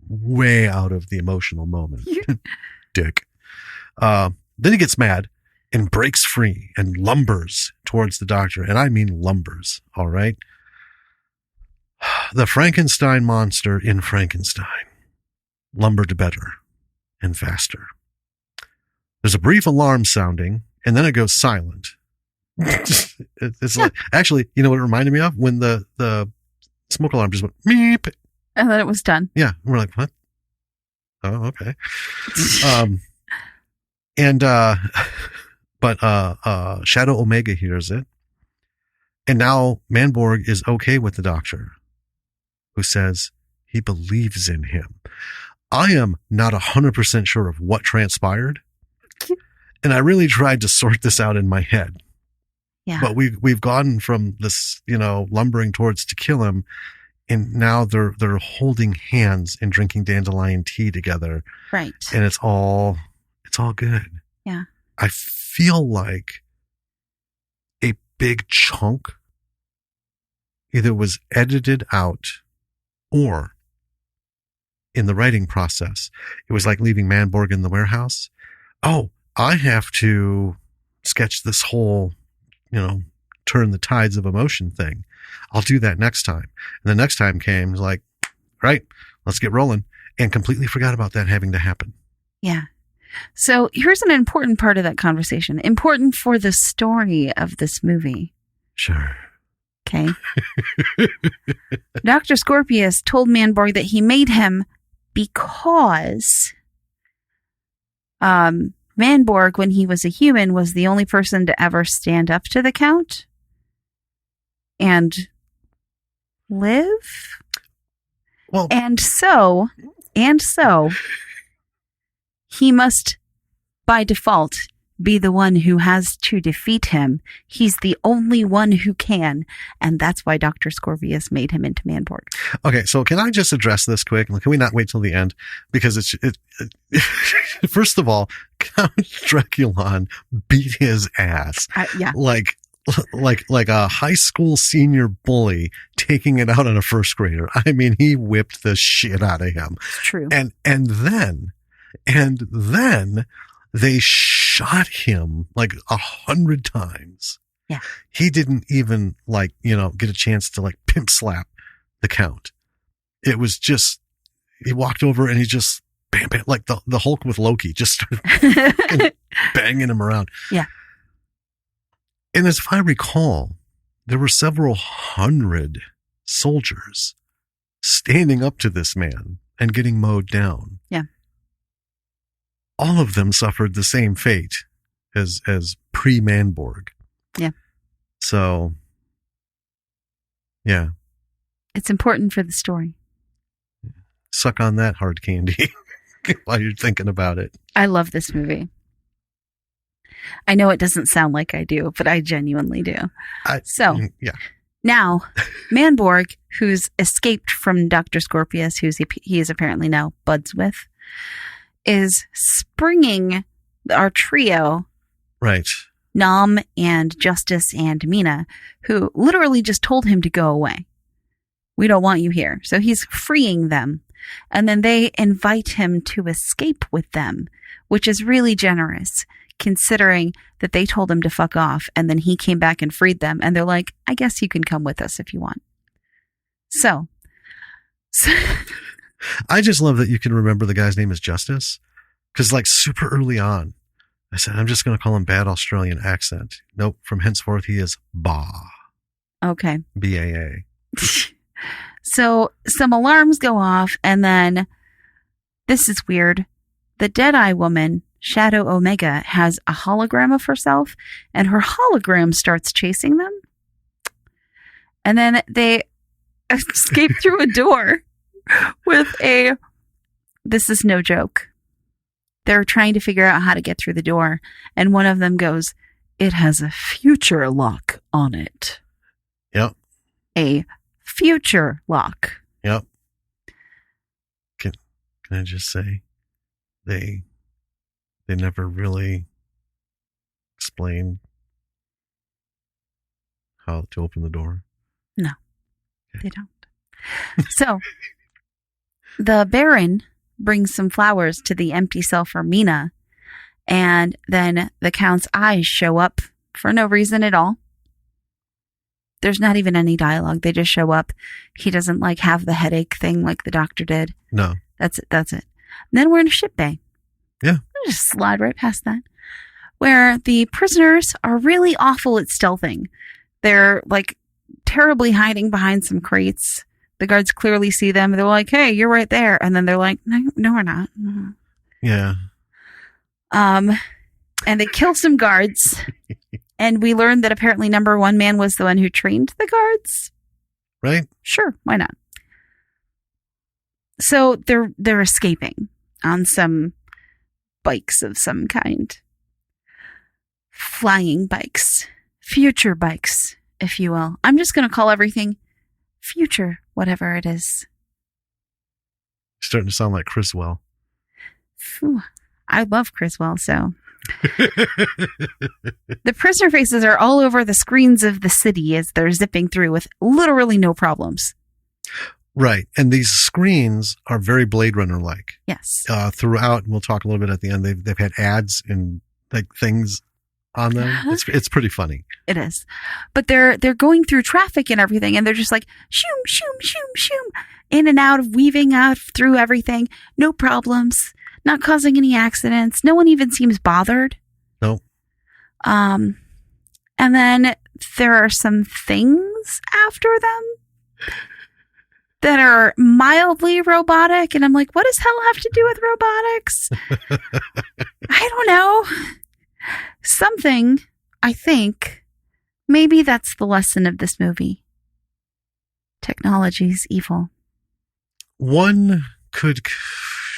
way out of the emotional moment. Dick. Then he gets mad and breaks free and lumbers towards the doctor. And I mean lumbers. All right. The Frankenstein monster in Frankenstein lumbered better and faster. There's a brief alarm sounding and then it goes silent. It's like, actually, you know what it reminded me of? When the smoke alarm just went meep.
And then it was done.
Yeah. And we're like, what? Oh, okay. But Shadow Omega hears it. And now Manborg is okay with the doctor, who says he believes in him. I am not 100% sure of what transpired. And I really tried to sort this out in my head.
Yeah.
But we've gone from this, lumbering towards to kill him. and now they're holding hands and drinking dandelion tea together.
Right.
And it's all good.
Yeah.
I feel like a big chunk either was edited out or in the writing process, it was like leaving Manborg in the warehouse. Oh, I have to sketch this whole, turn the tides of emotion thing. I'll do that next time. And the next time came, like, right, let's get rolling. And completely forgot about that having to happen.
Yeah. So here's an important part of that conversation. Important for the story of this movie.
Sure.
Okay. Dr. Scorpius told Manborg that he made him because Manborg, when he was a human, was the only person to ever stand up to the Count and live.
Well,
and so he must, by default, be the one who has to defeat him. He's the only one who can, and that's why Dr. Scorpius made him into Manborg.
Okay, so can I just address this quick? Can we not wait till the end? Because first of all, Count Draculon beat his ass.
Yeah.
Like a high school senior bully taking it out on a first grader. I mean, he whipped the shit out of him.
It's true.
And then they shot him like 100 times.
Yeah.
He didn't even get a chance to pimp slap the Count. It was just, he walked over and he just bam, bam, like the Hulk with Loki, just started banging him around.
Yeah.
And as if I recall, there were several hundred soldiers standing up to this man and getting mowed down.
Yeah.
All of them suffered the same fate as pre-Manborg.
Yeah.
So, yeah.
It's important for the story.
Suck on that hard candy while you're thinking about it.
I love this movie. I know it doesn't sound like I do, but I genuinely do.
Yeah.
Now, Manborg, who's escaped from Dr. Scorpius, he is apparently now buds with, is springing our trio,
right?
Nam and Justice and Mina, who literally just told him to go away. We don't want you here. So he's freeing them. And then they invite him to escape with them, which is really generous, considering that they told him to fuck off. And then he came back and freed them. And they're like, I guess you can come with us if you want. So
I just love that you can remember the guy's name is Justice. Because super early on, I said, I'm just going to call him Bad Australian Accent. Nope. From henceforth, he is Ba.
Okay.
B-A-A.
So some alarms go off, and then this is weird. The Deadeye woman, Shadow Omega, has a hologram of herself, and her hologram starts chasing them. And then they escape through a door with this is no joke. They're trying to figure out how to get through the door, and one of them goes, "It has a future lock on it."
Yep.
A future lock.
Yep. Can I just say, they never really explained how to open the door?
No, they don't. So, the Baron brings some flowers to the empty cell for Mina, and then the Count's eyes show up for no reason at all. There's not even any dialogue. They just show up. He doesn't have the headache thing like the doctor did.
No.
That's it. And then we're in a ship bay.
Yeah.
I'll just slide right past that. Where the prisoners are really awful at stealthing. They're terribly hiding behind some crates. The guards clearly see them. They're like, "Hey, you're right there." And then they're like, no, we're not.
Yeah.
And they kill some guards. And we learned that apparently number one man was the one who trained the guards.
Right?
Sure, why not? So they're escaping on some bikes of some kind. Flying bikes. Future bikes, if you will. I'm just going to call everything future, whatever it is.
Starting to sound like Criswell.
Phew. I love Criswell, so. The prisoner faces are all over the screens of the city as they're zipping through with literally no problems.
Right. And these screens are very Blade Runner-like.
Yes.
Throughout, and we'll talk a little bit at the end, they've had ads and like things on them. It's pretty funny.
It is. But they're going through traffic and everything, and they're just like, shoom, shoom, shoom, shoom, in and out, weaving out through everything. No problems. Not causing any accidents. No one even seems bothered.
No.
And then there are some things after them that are mildly robotic, and I'm like, what does hell have to do with robotics? I don't know. Something, I think, maybe that's the lesson of this movie. Technology's evil.
One could...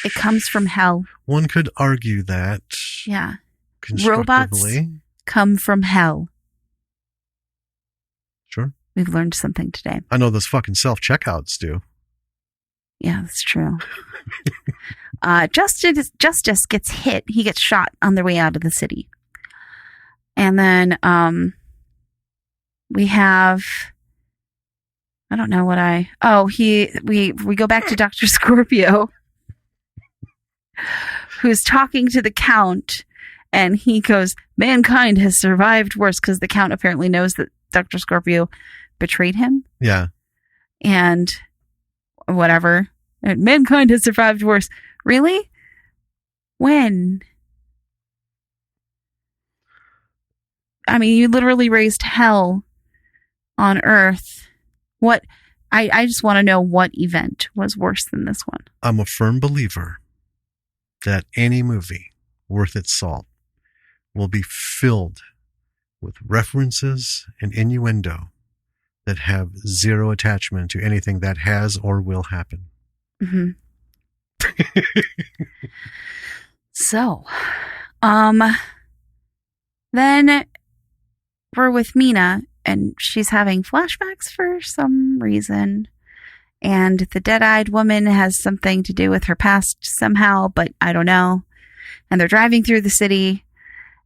It comes from hell.
One could argue that.
Yeah.
Constructively.
Robots come from hell.
Sure.
We've learned something today.
I know those fucking self-checkouts do.
Yeah, that's true. Justice gets hit. He gets shot on their way out of the city. And then we have... I don't know what I... Oh, we go back to Dr. Scorpio, who's talking to the Count, and he goes, mankind has survived worse, because the Count apparently knows that Dr. Scorpio betrayed him.
Yeah.
And whatever. And mankind has survived worse. Really? When? I mean, you literally raised hell on Earth. What? I just want to know what event was worse than this one.
I'm a firm believer that any movie worth its salt will be filled with references and innuendo that have zero attachment to anything that has or will happen.
Mm-hmm. So, then we're with Mina, and she's having flashbacks for some reason. And the dead-eyed woman has something to do with her past somehow, but I don't know. And they're driving through the city,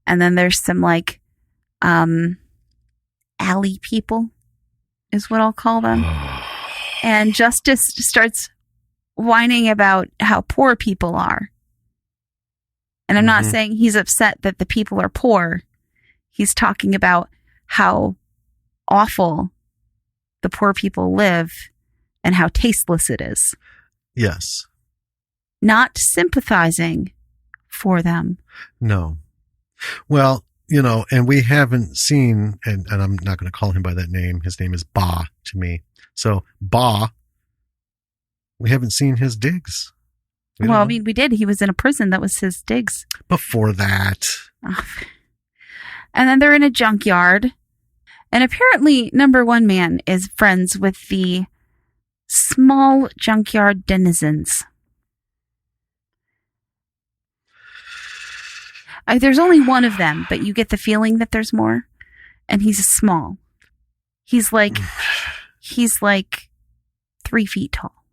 and then there's some, like, alley people, is what I'll call them. And Justice starts whining about how poor people are. And I'm not saying he's upset that the people are poor. He's talking about how awful the poor people live and how tasteless it is.
Yes.
Not sympathizing for them.
No. Well, you know, and we haven't seen, and I'm not going to call him by that name. His name is Ba to me. So, Ba, we haven't seen his digs.
Well, I mean, we did. He was in a prison. That was his digs.
Before that.
And then they're in a junkyard. And apparently, number one man is friends with the small junkyard denizens. There's only one of them, but you get the feeling that there's more. And he's small. He's like 3 feet tall.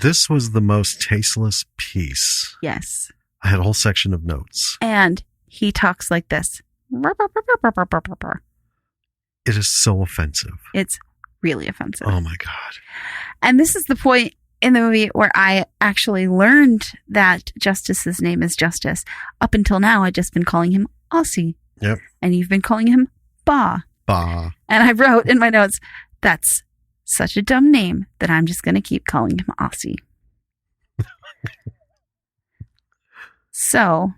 This was the most tasteless piece.
Yes.
I had a whole section of notes.
And he talks like this.
It is so offensive.
It's really offensive.
Oh my God.
And this is the point in the movie where I actually learned that Justice's name is Justice. Up until now, I'd just been calling him Aussie.
Yep.
And you've been calling him Ba.
Ba.
And I wrote in my notes, that's such a dumb name that I'm just going to keep calling him Aussie. So,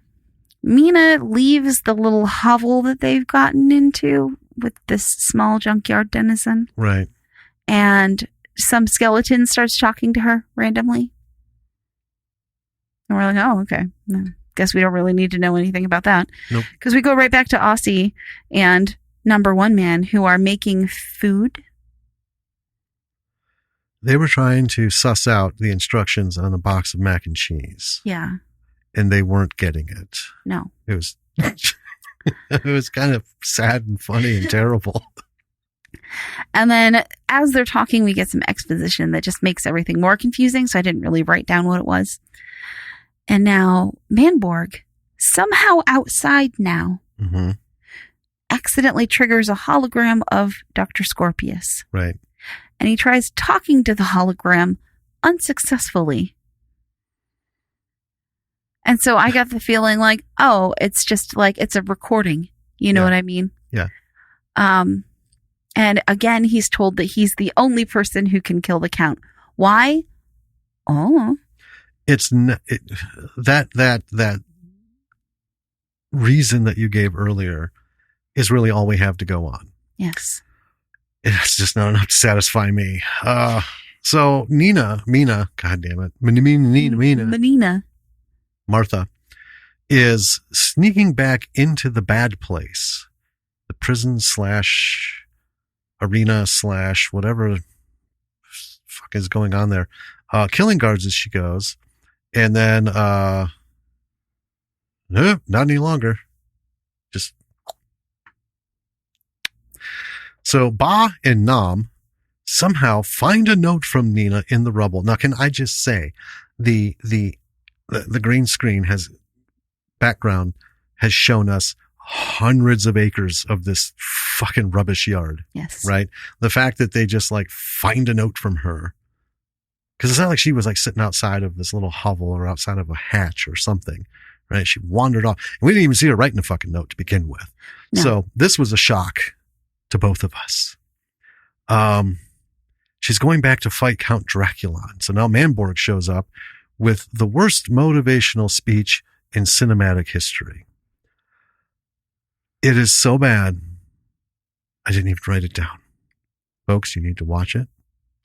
Mina leaves the little hovel that they've gotten into with this small junkyard denizen.
Right.
And some skeleton starts talking to her randomly. And we're like, oh, okay. Guess we don't really need to know anything about that.
Nope.
Because we go right back to Aussie and number one man who are making food.
They were trying to suss out the instructions on a box of mac and cheese.
Yeah.
And they weren't getting it.
No.
It was it was kind of sad and funny and terrible.
And then as they're talking, we get some exposition that just makes everything more confusing. So I didn't really write down what it was. And now Manborg, somehow outside now, accidentally triggers a hologram of Dr. Scorpius.
Right.
And he tries talking to the hologram unsuccessfully. And so I got the feeling like, oh, it's just like, it's a recording. You know what I mean?
Yeah.
And again, he's told that he's the only person who can kill the Count. Why? Oh.
It's that reason that you gave earlier is really all we have to go on.
Yes.
It's just not enough to satisfy me. So Mina, God damn it. Mina. Martha is sneaking back into the bad place, the prison / arena / whatever fuck is going on there, killing guards as she goes. And then, no, not any longer. Just so Ba and Nam somehow find a note from Nina in the rubble. Now, can I just say the green screen background has shown us hundreds of acres of this fucking rubbish yard.
Yes.
Right. The fact that they just like find a note from her, because it's not like she was like sitting outside of this little hovel or outside of a hatch or something. Right. She wandered off. And we didn't even see her writing a fucking note to begin with. No. So this was a shock to both of us. She's going back to fight Count Draculon. So now Manborg shows up with the worst motivational speech in cinematic history. It is so bad, I didn't even write it down. Folks, you need to watch it.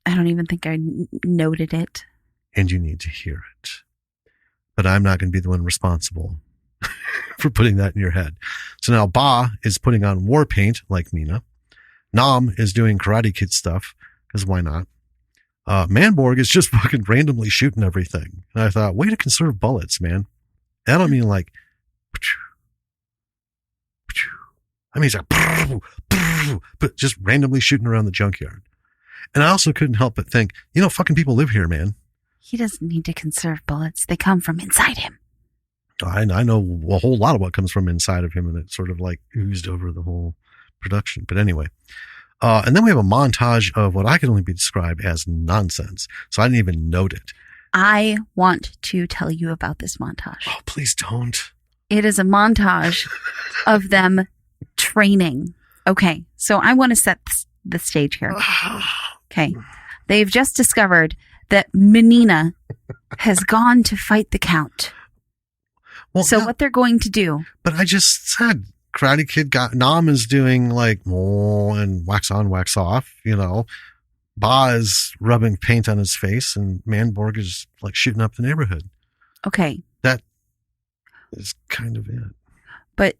I don't even think I noted it.
And you need to hear it. But I'm not going to be the one responsible for putting that in your head. So now Ba is putting on war paint like Mina. Nam is doing Karate Kid stuff, because why not? Manborg is just fucking randomly shooting everything. And I thought, way to conserve bullets, man. I don't mean like, I mean, he's like, but just randomly shooting around the junkyard. And I also couldn't help but think, fucking people live here, man.
He doesn't need to conserve bullets. They come from inside him.
I know a whole lot of what comes from inside of him, and it sort of like oozed over the whole production. But anyway. And then we have a montage of what I can only be described as nonsense. So I didn't even note it.
I want to tell you about this montage.
Oh, please don't.
It is a montage of them training. Okay, so I want to set the stage here. Okay, they've just discovered that Menina has gone to fight the Count. Well, so what they're going to do.
But I just said Karate Kid Nam is doing like, and wax on, wax off, Ba is rubbing paint on his face, and Manborg is like shooting up the neighborhood.
Okay.
That is kind of it.
But,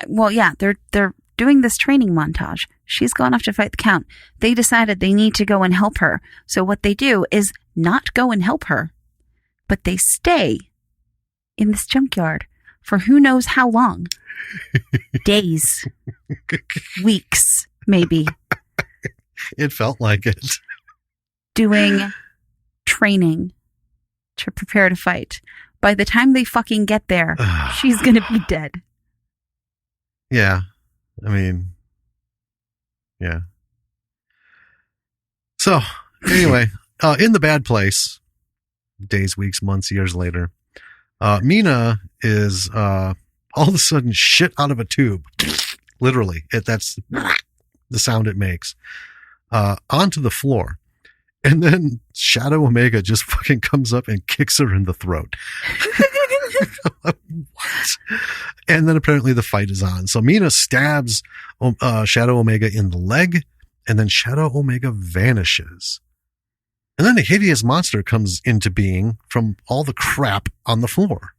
well, yeah, they're doing this training montage. She's gone off to fight the Count. They decided they need to go and help her. So what they do is not go and help her, but they stay in this junkyard for who knows how long. Days, weeks, maybe.
It felt like it.
Doing training to prepare to fight. By the time they fucking get there, she's going to be dead.
Yeah. I mean, yeah. So, anyway, in the bad place, days, weeks, months, years later, Mina is all of a sudden shit out of a tube. Literally. That's the sound it makes. Onto the floor. And then Shadow Omega just fucking comes up and kicks her in the throat. What? And then apparently the fight is on. So Mina stabs Shadow Omega in the leg, and then Shadow Omega vanishes. And then a hideous monster comes into being from all the crap on the floor.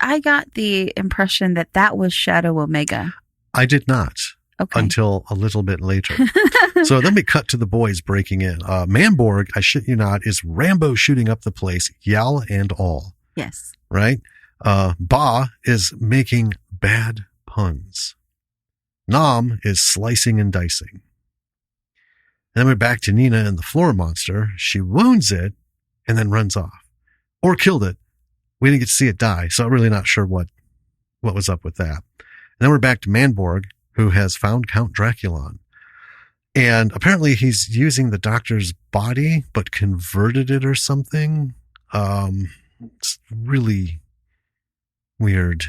I got the impression that was Shadow Omega.
I did not.
Okay.
Until a little bit later. So then we cut to the boys breaking in. Manborg, I shit you not, is Rambo shooting up the place, yell and all.
Yes.
Right? Ba is making bad puns. Nam is slicing and dicing. then we're back to Nina and the floor monster. She wounds it and then runs off. Or killed it. We didn't get to see it die, so I'm really not sure what was up with that. And then we're back to Manborg, who has found Count Draculon. And apparently he's using the doctor's body, but converted it or something. It's really weird.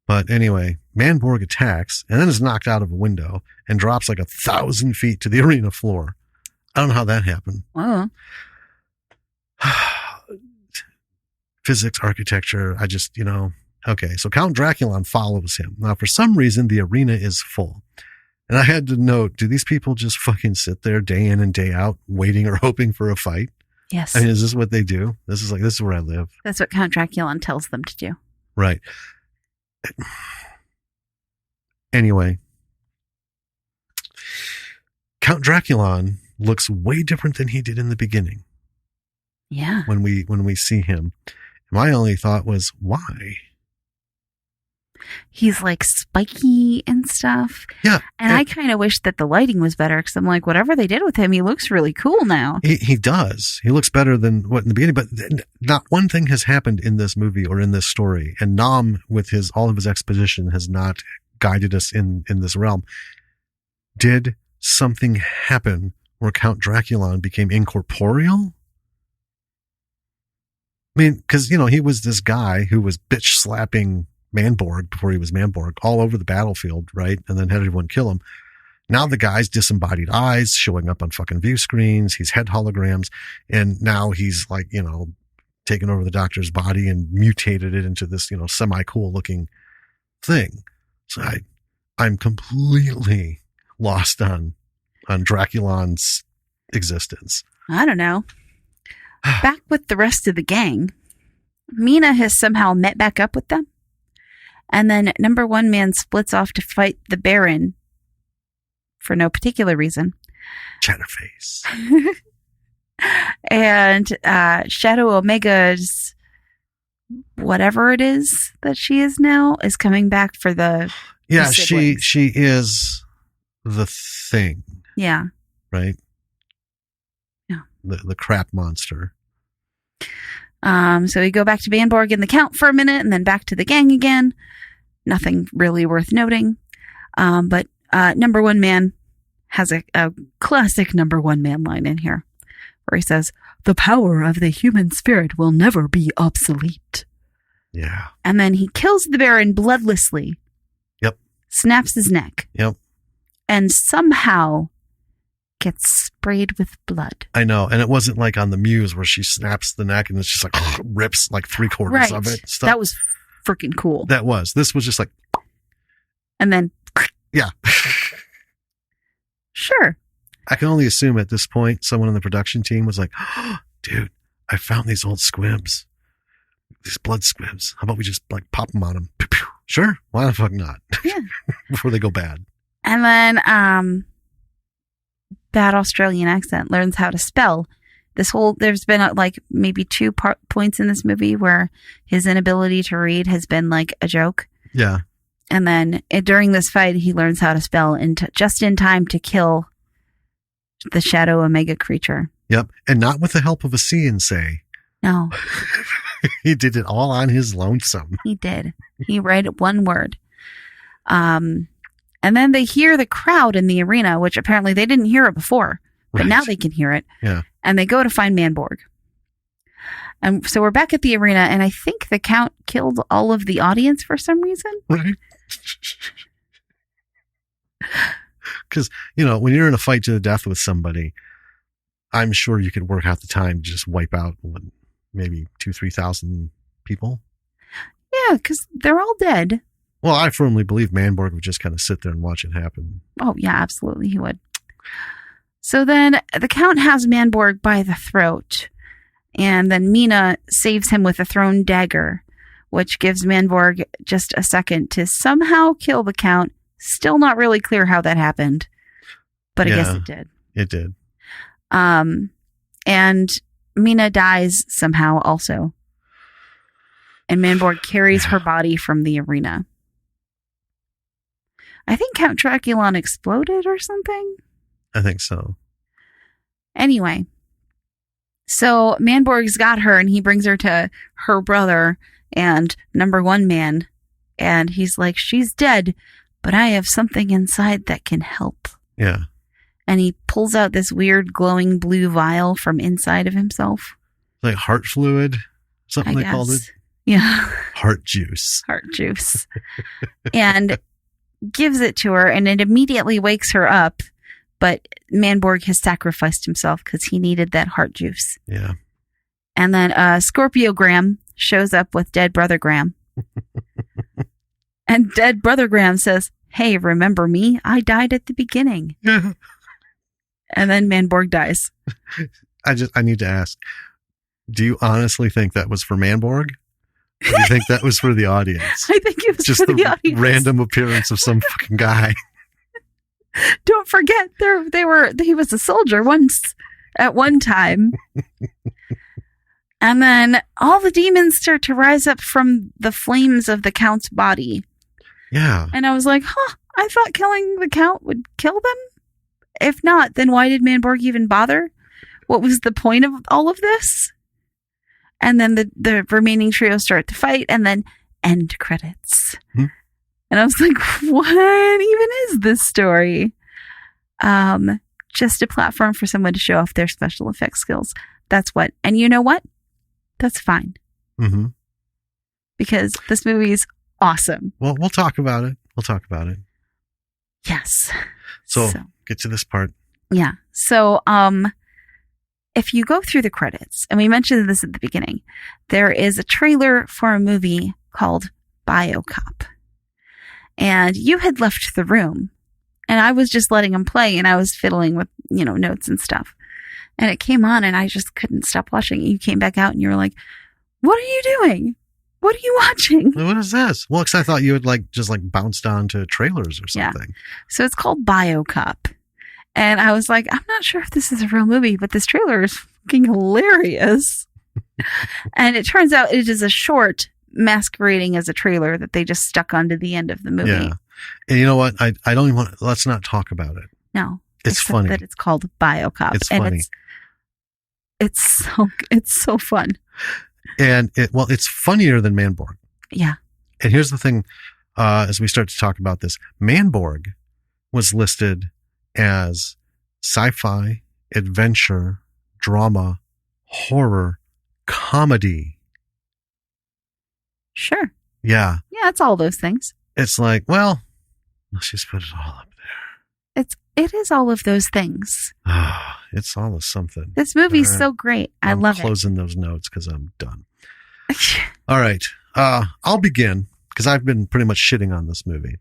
But anyway, Manborg attacks and then is knocked out of a window and drops like 1,000 feet to the arena floor. I don't know how that happened.
Wow.
Physics, architecture, okay. So Count Draculon follows him. Now, for some reason, the arena is full. And I had to note, do these people just fucking sit there day in and day out waiting or hoping for a fight?
Yes.
I mean, is this what they do? This is where I live.
That's what Count Draculon tells them to do.
Right. Anyway, Count Draculon looks way different than he did in the beginning.
Yeah.
When we see him. My only thought was, why?
He's like spiky and stuff.
Yeah.
And I kind of wish that the lighting was better because I'm like, whatever they did with him, he looks really cool now.
He does. He looks better than what in the beginning, but not one thing has happened in this movie or in this story. And Nam, with all of his exposition, has not guided us in this realm. Did something happen where Count Draculon became incorporeal? I mean, because, he was this guy who was bitch slapping Manborg before he was Manborg all over the battlefield, right? And then had everyone kill him. Now the guy's disembodied eyes showing up on fucking view screens. He's head holograms. And now he's like, taken over the doctor's body and mutated it into this, semi-cool looking thing. So I'm completely lost on Draculon's existence.
I don't know. Back with the rest of the gang, Mina has somehow met back up with them. And then number one man splits off to fight the Baron for no particular reason.
Chatterface.
And Shadow Omega's whatever it is that she is now is coming back for the
she is the thing.
Yeah.
Right?
Yeah.
The crap monster.
So we go back to Manborg and the Count for a minute and then back to the gang again. Nothing really worth noting. But number one man has a classic number one man line in here where he says, "The power of the human spirit will never be obsolete."
Yeah.
And then he kills the Baron bloodlessly.
Yep.
Snaps his neck.
Yep.
And somehow gets sprayed with blood.
I know. And it wasn't like on the Muse where she snaps the neck and it's just like rips like 3/4 of it.
That was freaking cool.
This was just like.
And then.
Yeah.
Sure.
I can only assume at this point someone on the production team was like, oh, dude, I found these old squibs. These blood squibs. How about we just like pop them on them? Pew, pew. Sure. Why the fuck not?
Yeah.
Before they go bad.
And then, bad Australian accent learns how to spell. There's been like maybe two points in this movie where his inability to read has been like a joke.
Yeah.
And then during this fight, he learns how to spell just in time to kill the Shadow Omega creature.
Yep. And not with the help of a see and say.
No.
He did it all on his lonesome.
He did. He read one word. And then they hear the crowd in the arena, which apparently they didn't hear it before, but now they can hear it.
Yeah.
And they go to find Manborg. And so we're back at the arena, and I think the Count killed all of the audience for some reason.
Right. Because, when you're in a fight to the death with somebody, I'm sure you could work out the time to just wipe out maybe 2,000-3,000 people.
Yeah, because they're all dead.
Well, I firmly believe Manborg would just kind of sit there and watch it happen.
Oh, yeah, absolutely. He would. So then the Count has Manborg by the throat, and then Mina saves him with a thrown dagger, which gives Manborg just a second to somehow kill the Count. Still not really clear how that happened, but I guess it did.
It did.
And Mina dies somehow also. And Manborg carries her body from the arena. I think Count Draculon exploded or something.
I think so.
Anyway, so Manborg's got her, and he brings her to her brother and number one man, and he's like, she's dead, but I have something inside that can help.
Yeah.
And he pulls out this weird glowing blue vial from inside of himself.
Like heart fluid, something they called it.
Yeah.
Heart juice.
Heart juice. And gives it to her, and it immediately wakes her up. But Manborg has sacrificed himself because he needed that heart juice.
Yeah.
And then Scorpio Graham shows up with dead Brother Graham. And dead Brother Graham says, hey, remember me? I died at the beginning. And then Manborg dies.
I need to ask, do you honestly think that was for Manborg? Or do you think that was for the audience?
I think it was
just
for
the
the audience.
Random appearance of some fucking guy.
Don't forget, he was a soldier once at one time. And then all the demons start to rise up from the flames of the Count's body.
Yeah.
And I was like, I thought killing the Count would kill them? If not, then why did Manborg even bother? What was the point of all of this? And then the remaining trio start to fight, and then end credits.
Hmm.
And I was like, what even is this story? Just a platform for someone to show off their special effects skills. That's what. And you know what? That's fine.
Mm-hmm.
Because this movie is awesome.
Well, we'll talk about it.
Yes.
So get to this part.
Yeah. So, if you go through the credits, and we mentioned this at the beginning, there is a trailer for a movie called BioCop. And you had left the room, and I was just letting him play, and I was fiddling with, notes and stuff. And it came on, and I just couldn't stop watching. You came back out, and you were like, what are you doing? What are you watching?
What is this? Well, because I thought you had just bounced on to trailers or something.
Yeah. So it's called BioCop. And I was like, I'm not sure if this is a real movie, but this trailer is fucking hilarious. And it turns out it is a short masquerading as a trailer that they just stuck onto the end of the movie.
Yeah. And you know what? I don't even want, let's not talk about it.
No.
It's funny.
That it's called BioCop.
It's funny.
It's so fun.
And it's funnier than Manborg.
Yeah.
And here's the thing, as we start to talk about this, Manborg was listed as sci-fi, adventure, drama, horror, comedy.
Sure.
Yeah.
Yeah, it's all those things.
It's like, well, let's just put it all up there.
It is all of those things.
It's all of something.
This movie's so great. I love it.
I'm closing those notes because I'm done. All right. I'll begin because I've been pretty much shitting on this movie.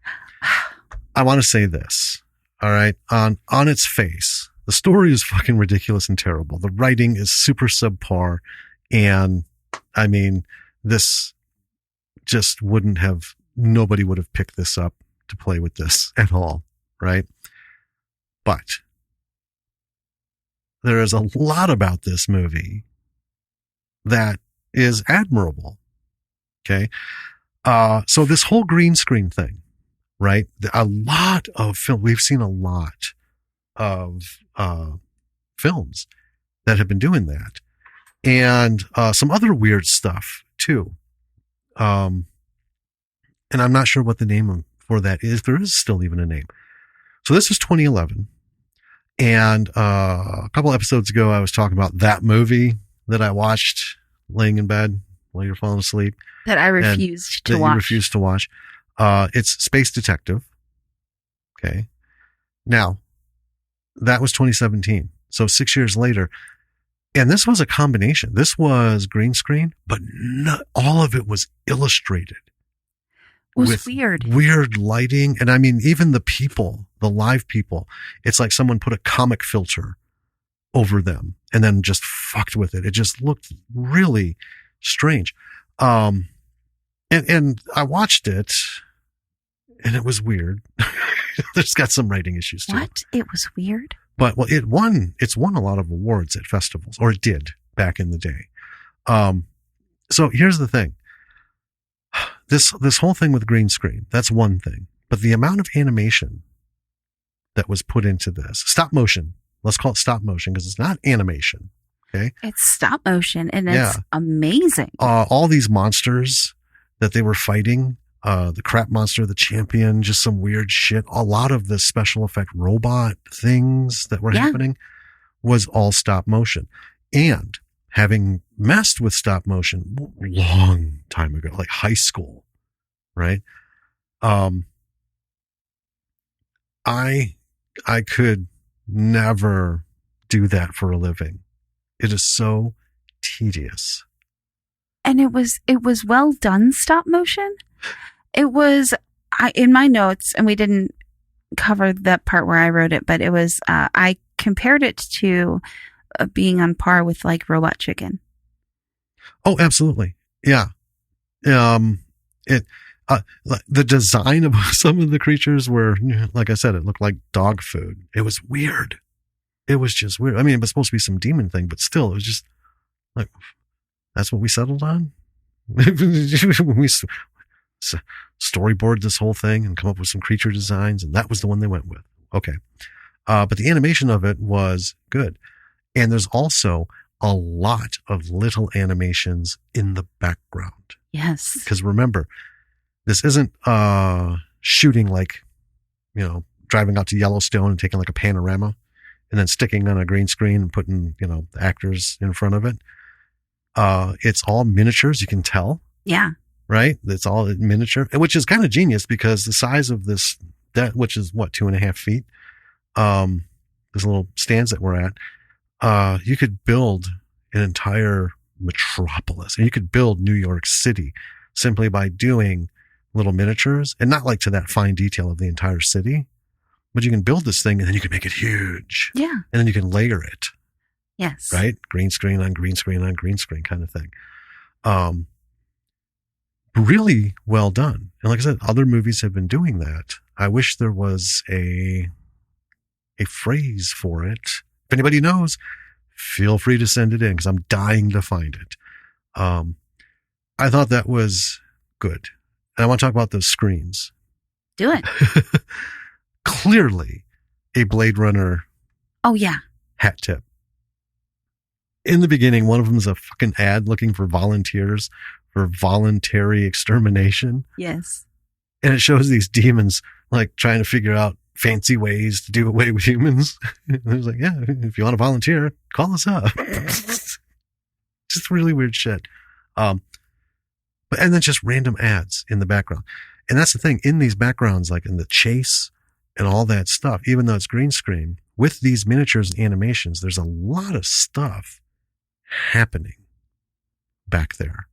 I want to say this. All right. On its face, the story is fucking ridiculous and terrible. The writing is super subpar. And I mean, this just nobody would have picked this up to play with this at all. Right. But there is a lot about this movie that is admirable. Okay. So this whole green screen thing, right? A lot of film, we've seen a lot of films that have been doing that. And some other weird stuff too. And I'm not sure what the name for that is. There is still even a name. So this is 2011. And a couple episodes ago, I was talking about that movie that I watched laying in bed while you're falling asleep.
That I refused to watch.
You refused to watch. It's Space Detective. Okay. Now, that was 2017. So 6 years later. And this was a combination. This was green screen, but not all of it was illustrated.
It was weird.
Weird lighting. And I mean, even the people, the live people, it's like someone put a comic filter over them and then just fucked with it. It just looked really strange. And I watched it and it was weird. There's got some writing issues too.
What? It was weird?
But it's won a lot of awards at festivals, or it did back in the day. So here's the thing. This whole thing with green screen, that's one thing. But the amount of animation that was put into this. Stop motion. Let's call it stop motion because it's not animation. Okay.
It's stop motion and it's amazing.
All these monsters that they were fighting, the crap monster, the champion, just some weird shit. A lot of the special effect robot things that were happening was all stop motion. And having messed with stop motion long time ago, like high school, right? I could never do that for a living. It is so tedious.
And it was well done stop motion. It was in my notes, and we didn't cover that part where I wrote it, but it was I compared it to being on par with like Robot Chicken.
Oh, absolutely. Yeah. The design of some of the creatures were, like I said, it looked like dog food. It was weird. It was just weird. I mean, it was supposed to be some demon thing, but still, it was just like, that's what we settled on? We storyboard this whole thing and come up with some creature designs, and that was the one they went with. Okay. But the animation of it was good. And there's also a lot of little animations in the background.
Yes.
Because remember, this isn't shooting like, driving out to Yellowstone and taking like a panorama and then sticking on a green screen and putting, the actors in front of it. It's all miniatures, you can tell.
Yeah.
Right? It's all miniature, which is kind of genius because the size of this, which is 2.5 feet, these little stands that we're at, you could build an entire metropolis, and you could build New York City simply by doing little miniatures, and not like to that fine detail of the entire city, but you can build this thing and then you can make it huge.
Yeah.
And then you can layer it.
Yes.
Right? Green screen on green screen on green screen kind of thing. Really well done. And like I said, other movies have been doing that. I wish there was a phrase for it. If anybody knows, feel free to send it in because I'm dying to find it. I thought that was good. And I want to talk about those screens.
Do it.
Clearly a Blade Runner.
Oh, yeah.
Hat tip. In the beginning, one of them is a fucking ad looking for volunteers for voluntary extermination.
Yes.
And it shows these demons like trying to figure out fancy ways to do away with humans. And it was like, yeah, if you want to volunteer, call us up. Just really weird shit. And then just random ads in the background. And that's the thing, in these backgrounds, like in the chase and all that stuff, even though it's green screen, with these miniatures and animations, there's a lot of stuff happening back there.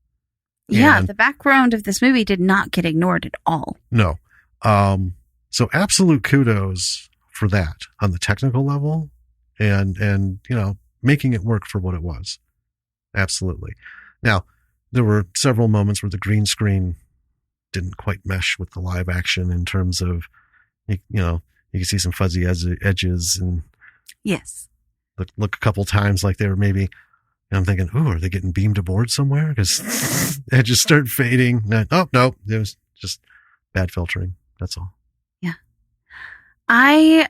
Yeah, the background of this movie did not get ignored at all.
No. So absolute kudos for that on the technical level and making it work for what it was. Absolutely. Now, there were several moments where the green screen didn't quite mesh with the live action in terms of, you can see some fuzzy edges and
yes,
look a couple times like they were maybe, I'm thinking, oh, are they getting beamed aboard somewhere? Because edges start fading. Oh, no, it was just bad filtering. That's all.
Yeah. I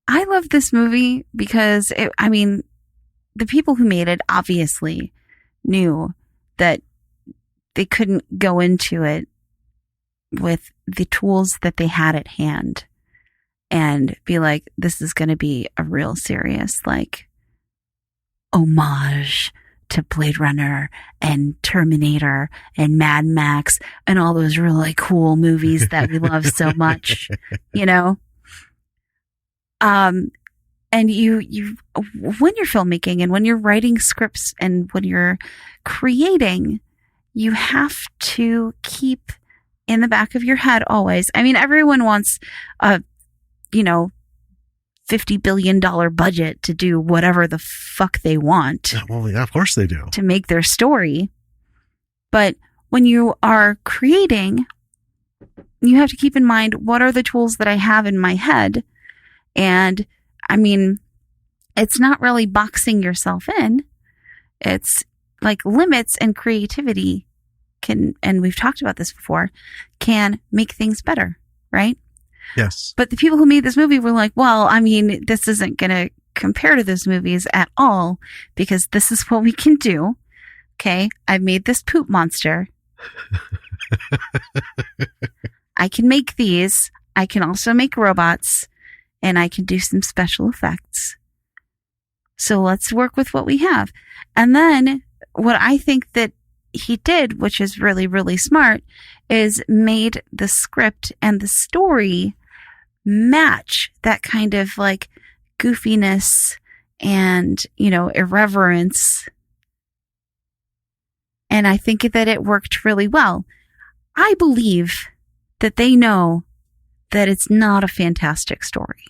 love this movie because, the people who made it obviously knew that they couldn't go into it with the tools that they had at hand and be like, this is going to be a real serious, like, homage to Blade Runner and Terminator and Mad Max and all those really cool movies that we love so much, and you when you're filmmaking and when you're writing scripts and when you're creating, you have to keep in the back of your head always. Everyone wants a, $50 billion budget to do whatever the fuck they want.
Well, yeah, of course they do.
To make their story. But when you are creating, you have to keep in mind, what are the tools that I have in my head? And it's not really boxing yourself in. It's like limits and creativity can, and we've talked about this before, can make things better, right?
Yes.
But the people who made this movie were like, well, I mean, this isn't going to compare to those movies at all because this is what we can do. Okay. I've made this poop monster. I can make these. I can also make robots, and I can do some special effects. So let's work with what we have. And then what I think that he did, which is really, really smart, is made the script and the story match that kind of like goofiness and, you know, irreverence. And I think that it worked really well. I believe that they know that it's not a fantastic story.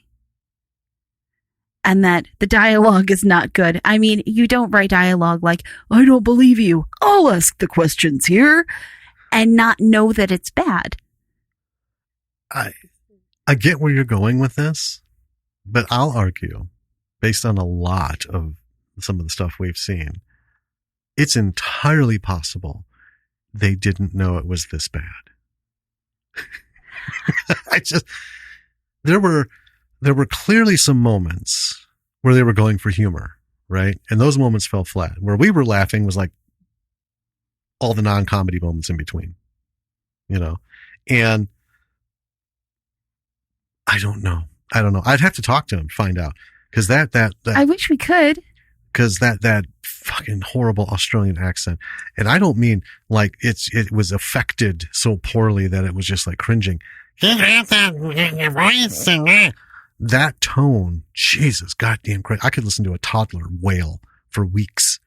And that the dialogue is not good. I mean, you don't write dialogue like, I don't believe you. I'll ask the questions here. And not know that it's bad.
I get where you're going with this, but I'll argue, based on a lot of some of the stuff we've seen, it's entirely possible they didn't know it was this bad. There were clearly some moments where they were going for humor, right? And those moments fell flat. Where we were laughing was like all the non-comedy moments in between, you know? And I don't know. I'd have to talk to him, find out. Cause that
I wish we could.
Cause that fucking horrible Australian accent. And I don't mean like it was affected so poorly that it was just like cringing. That tone, Jesus, goddamn Christ. I could listen to a toddler wail for weeks,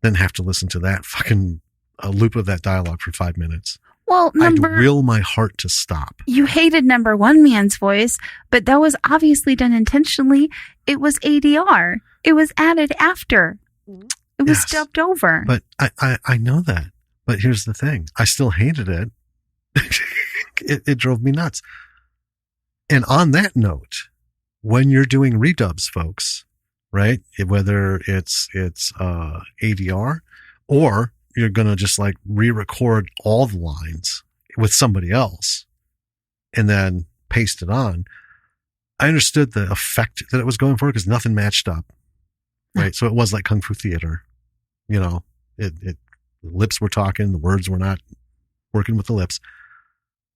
then have to listen to that fucking a loop of that dialogue for 5 minutes.
Well,
I'd will my heart to stop.
You hated number one man's voice, but that was obviously done intentionally. It was ADR. It was added after. It was dubbed over.
But I know that. But here's the thing. I still hated it. It drove me nuts. And on that note, when you're doing redubs, folks, right? Whether it's ADR or you're going to just like re-record all the lines with somebody else and then paste it on. I understood the effect that it was going for because nothing matched up. Right. So it was like Kung Fu theater, you know, the lips were talking, the words were not working with the lips.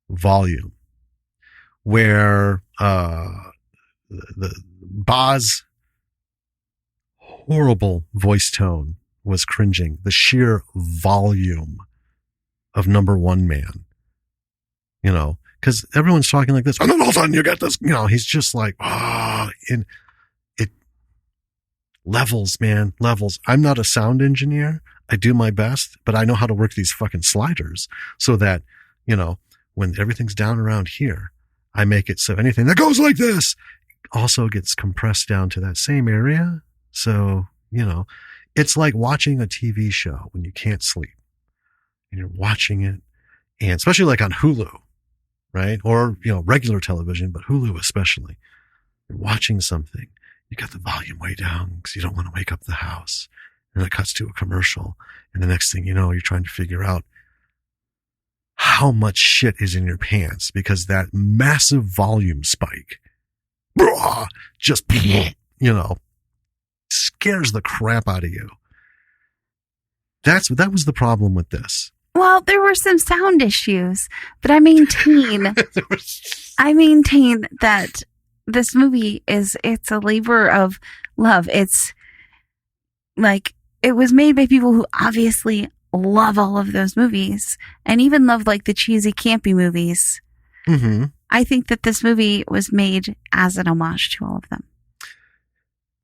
Volume where, the Boz horrible voice tone was cringing. The sheer volume of number one man, you know, because everyone's talking like this. And then all of a sudden you get this, you know, he's just like, in it levels, man, levels. I'm not a sound engineer. I do my best, but I know how to work these fucking sliders so that, you know, when everything's down around here, I make it so anything that goes like this also gets compressed down to that same area. So, you know, it's like watching a TV show when you can't sleep and you're watching it, and especially like on Hulu, right? Or, you know, regular television, but Hulu especially. You're watching something. You got the volume way down because you don't want to wake up the house. And it cuts to a commercial. And the next thing you know, you're trying to figure out how much shit is in your pants because that massive volume spike just, you know, scares the crap out of you. That was the problem with this.
Well, there were some sound issues, but I maintain that this movie it's a labor of love. It's like, it was made by people who obviously love all of those movies and even love like the cheesy campy movies.
Mm-hmm.
I think that this movie was made as an homage to all of them.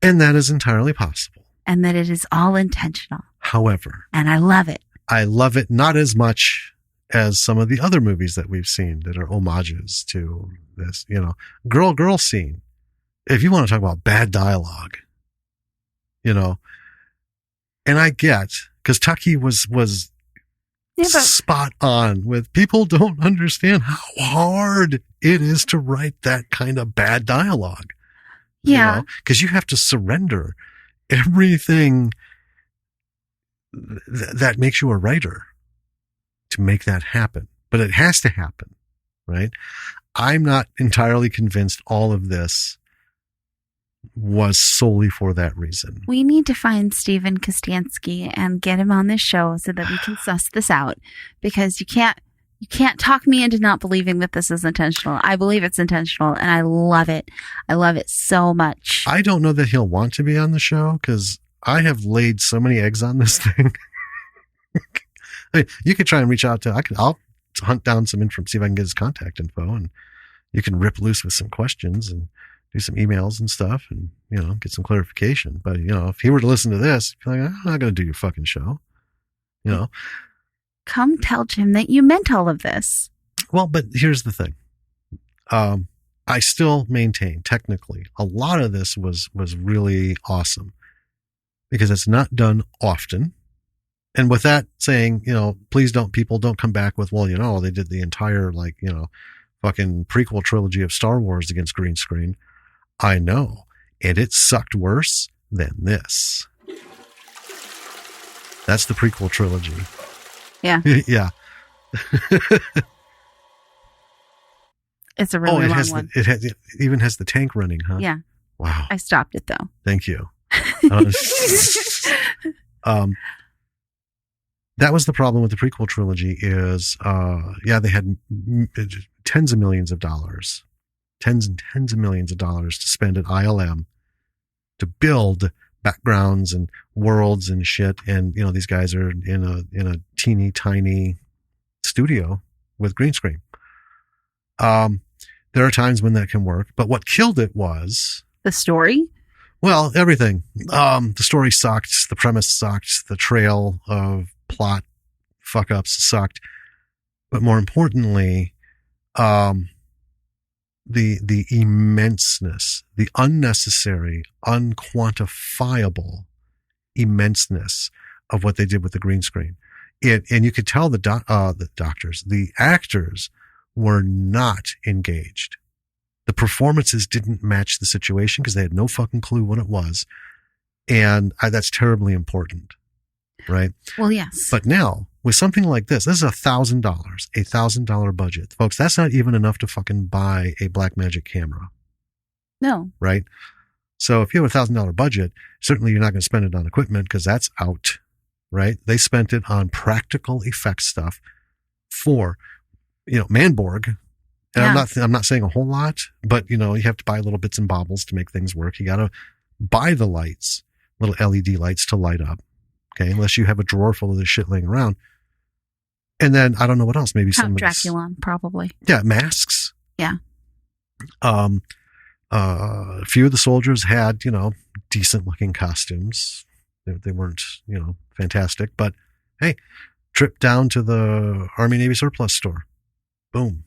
And that is entirely possible.
And that it is all intentional.
However.
And I love it.
I love it not as much as some of the other movies that we've seen that are homages to this, you know, girl scene. If you want to talk about bad dialogue, you know, and I get, because Tucky was spot on with people don't understand how hard it is to write that kind of bad dialogue.
Yeah.
Because you have to surrender everything that makes you a writer. to make that happen. But it has to happen, right? I'm not entirely convinced all of this was solely for that reason.
We need to find Stephen Kostansky and get him on this show so that we can suss this out, because you can't talk me into not believing that this is intentional. I believe it's intentional, and I love it. I love it so much.
I don't know that he'll want to be on the show because I have laid so many eggs on this thing. I mean, you could try and reach out to, I'll hunt down some info, see if I can get his contact info, and you can rip loose with some questions and do some emails and stuff and, get some clarification. But, if he were to listen to this, he'd be like, I'm not going to do your fucking show,
Come tell Jim that you meant all of this.
Well, but here's the thing. I still maintain, technically, a lot of this was really awesome because it's not done often. And with that saying, please people don't come back with, well, they did the entire, fucking prequel trilogy of Star Wars against green screen. I know. And it sucked worse than this. That's the prequel trilogy.
Yeah.
Yeah.
It's a really long one.
It even has the tank running, huh?
Yeah.
Wow.
I stopped it though.
Thank you. That was the problem with the prequel trilogy is, they had tens and tens of millions of dollars to spend at ILM to build backgrounds and worlds and shit. And, these guys are in a teeny tiny studio with green screen. There are times when that can work, but what killed it was
the story.
Well, everything. The story sucked. The premise sucked. The trail of plot fuck ups sucked. But more importantly, the immenseness, the unnecessary, unquantifiable immenseness of what they did with the green screen. And you could tell the actors were not engaged. The performances didn't match the situation because they had no fucking clue what it was. And that's terribly important, right?
Well, yes.
But now, with something like this is $1,000 budget. Folks, that's not even enough to fucking buy a Blackmagic camera.
No.
Right? So if you have $1,000 budget, certainly you're not going to spend it on equipment because that's out, right? They spent it on practical effects stuff for, Manborg. And
Yeah.
I'm not saying a whole lot, but you have to buy little bits and bobbles to make things work. You got to buy the lights, little LED lights to light up. Okay. Unless you have a drawer full of this shit laying around. And then I don't know what else, maybe some
Draculon, probably.
Yeah. Masks.
Yeah.
A few of the soldiers had, decent looking costumes. They weren't, fantastic, but hey, trip down to the Army Navy surplus store. Boom.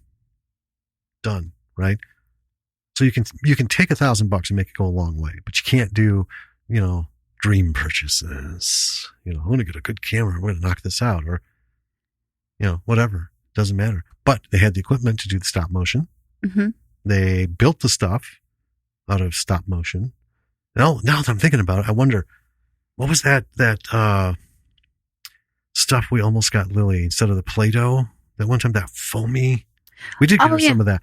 Done. Right. So you can take $1,000 and make it go a long way, but you can't do, dream purchases. I'm going to get a good camera. We're going to knock this out or, whatever. Doesn't matter. But they had the equipment to do the stop motion.
Mm-hmm.
They built the stuff out of stop motion. Now that I'm thinking about it, I wonder, what was that stuff we almost got Lily instead of the Play-Doh? That one time, that foamy. We did get her some of that.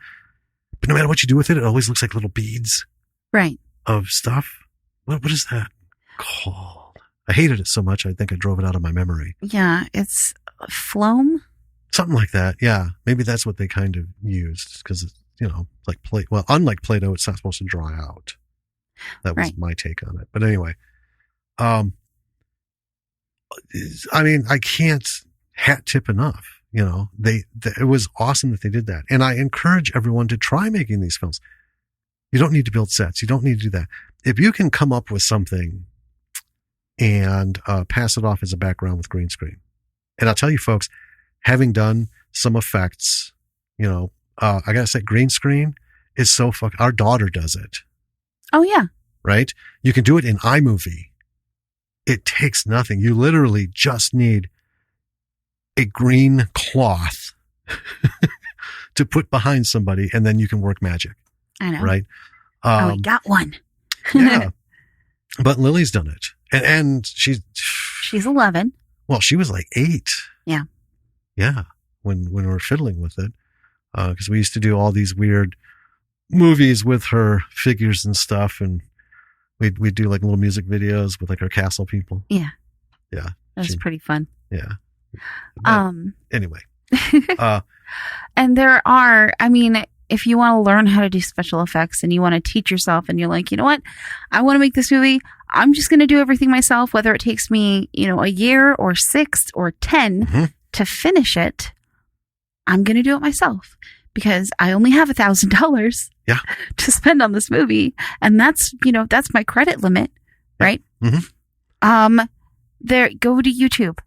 But no matter what you do with it, it always looks like little beads.
Right.
Of stuff. What is that called? I hated it so much, I think I drove it out of my memory.
Yeah, it's Floam.
Something like that. Yeah. Maybe that's what they kind of used because it's, like unlike Play-Doh, it's not supposed to dry out. That was my take on it. But anyway, I can't hat tip enough. It was awesome that they did that. And I encourage everyone to try making these films. You don't need to build sets. You don't need to do that. If you can come up with something and pass it off as a background with green screen. And I'll tell you folks, having done some effects, I gotta say green screen is so our daughter does it.
Oh yeah.
Right? You can do it in iMovie. It takes nothing. You literally just need a green cloth to put behind somebody and then you can work magic.
I know.
Right?
We got one.
Yeah. But Lily's done it. And she's
11.
Well, she was like 8.
Yeah.
Yeah, when we're fiddling with it, because we used to do all these weird movies with her figures and stuff, and we'd do like little music videos with like our castle people.
Yeah.
Yeah.
That's pretty fun.
Yeah. But anyway.
And there are, I mean, if you want to learn how to do special effects and you want to teach yourself and you're like, you know what, I want to make this movie. I'm just going to do everything myself, whether it takes me, a year or 6 or 10 to finish it. I'm going to do it myself because I only have $1,000 to spend on this movie. And that's my credit limit, right? Mm-hmm. Go to YouTube.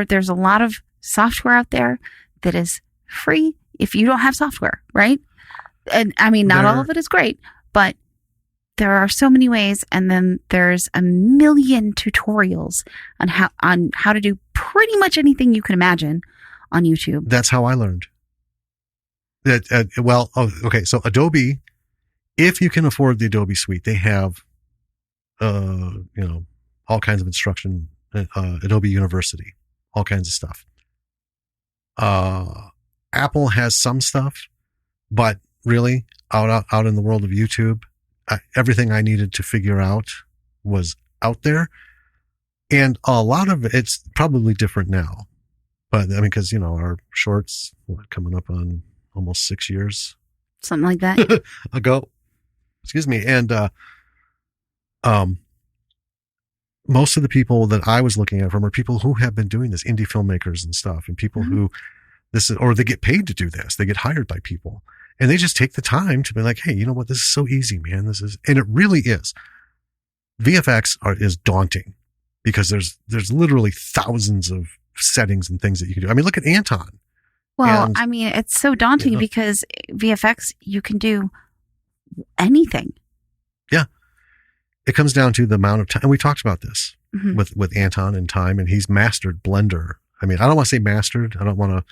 There's a lot of software out there that is free if you don't have software, right? And I mean, not all of it is great, but there are so many ways. And then there's a million tutorials on how to do pretty much anything you can imagine on YouTube.
That's how I learned. Okay. So Adobe, if you can afford the Adobe suite, they have, all kinds of instruction, Adobe University, all kinds of stuff. Apple has some stuff, but really out in the world of YouTube, everything I needed to figure out was out there. And a lot of it's probably different now, but I mean, because, our shorts coming up on almost 6 years,
something like that
ago, excuse me. And, most of the people that I was looking at from are people who have been doing this, indie filmmakers and stuff, and people who or they get paid to do this. They get hired by people and they just take the time to be like, hey, you know what? This is so easy, man. And it really is. VFX is daunting because there's literally thousands of settings and things that you can do. I mean, look at Anton.
Well, I mean, it's so daunting because VFX, you can do anything. Yeah.
It comes down to the amount of time. And we talked about this with Anton and time, and he's mastered Blender. I mean, I don't want to say mastered. I don't want to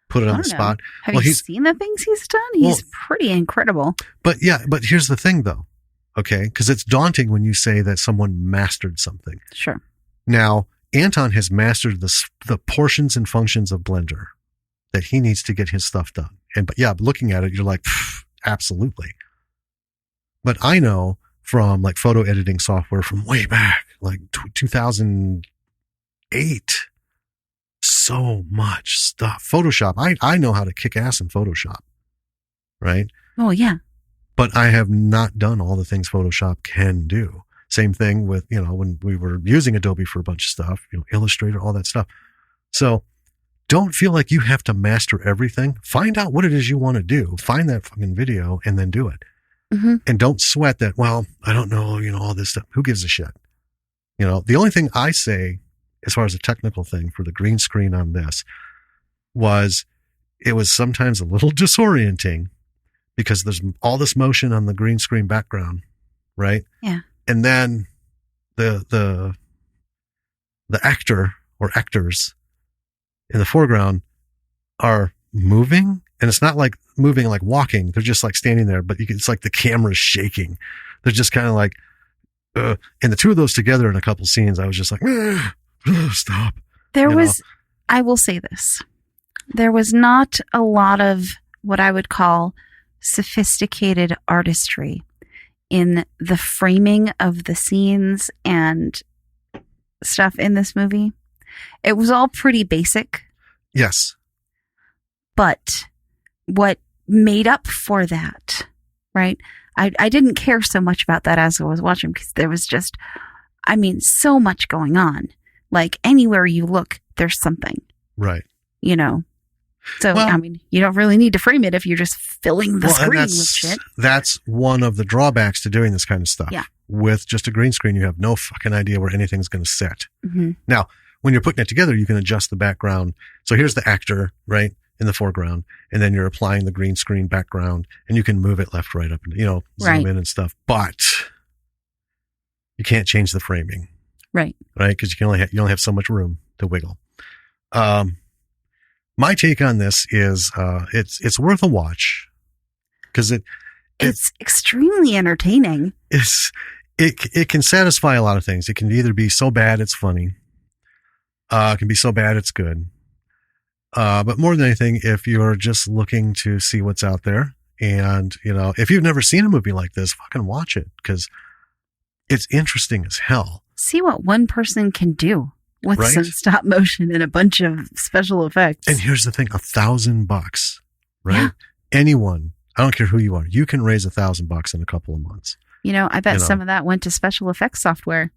put it on the spot.
Have you seen the things he's done? He's pretty incredible.
But here's the thing though. Okay. Because it's daunting when you say that someone mastered something.
Sure.
Now, Anton has mastered the portions and functions of Blender that he needs to get his stuff done. But looking at it, you're like, absolutely. But I know from like photo editing software from way back, like 2008, so much stuff. Photoshop. I know how to kick ass in Photoshop, right?
Oh yeah.
But I have not done all the things Photoshop can do. Same thing with, when we were using Adobe for a bunch of stuff, Illustrator, all that stuff. So don't feel like you have to master everything. Find out what it is you want to do. Find that fucking video and then do it. Mm-hmm. And don't sweat that, well, I don't know, all this stuff. Who gives a shit? The only thing I say as far as a technical thing for the green screen on this it was sometimes a little disorienting because there's all this motion on the green screen background, right?
Yeah.
And then the actor or actors in the foreground are moving. And it's not like moving, like walking. They're just like standing there, but it's like the camera's shaking. They're just kind of like, and the two of those together in a couple scenes, I was just like, stop.
I will say this. There was not a lot of what I would call sophisticated artistry in the framing of the scenes and stuff in this movie. It was all pretty basic.
Yes.
But what made up for that, right? I didn't care so much about that as I was watching because there was just, so much going on. Like anywhere you look, there's something.
Right.
So, you don't really need to frame it if you're just filling the screen with shit.
That's one of the drawbacks to doing this kind of stuff.
Yeah.
With just a green screen, you have no fucking idea where anything's going to sit.
Mm-hmm.
Now, when you're putting it together, you can adjust the background. So here's the actor, right, in the foreground, and then you're applying the green screen background, and you can move it left, right, up, and zoom in and stuff. But you can't change the framing,
right?
Because you only have so much room to wiggle. My take on this is it's worth a watch because
it's extremely entertaining.
It can satisfy a lot of things. It can either be so bad it's funny. It can be so bad it's good. But more than anything, if you're just looking to see what's out there, and, if you've never seen a movie like this, fucking watch it, because it's interesting as hell.
See what one person can do with some stop motion and a bunch of special effects.
And here's the thing, $1,000, right? Yeah. Anyone, I don't care who you are, you can raise $1,000 in a couple of months.
I bet some of that went to special effects software.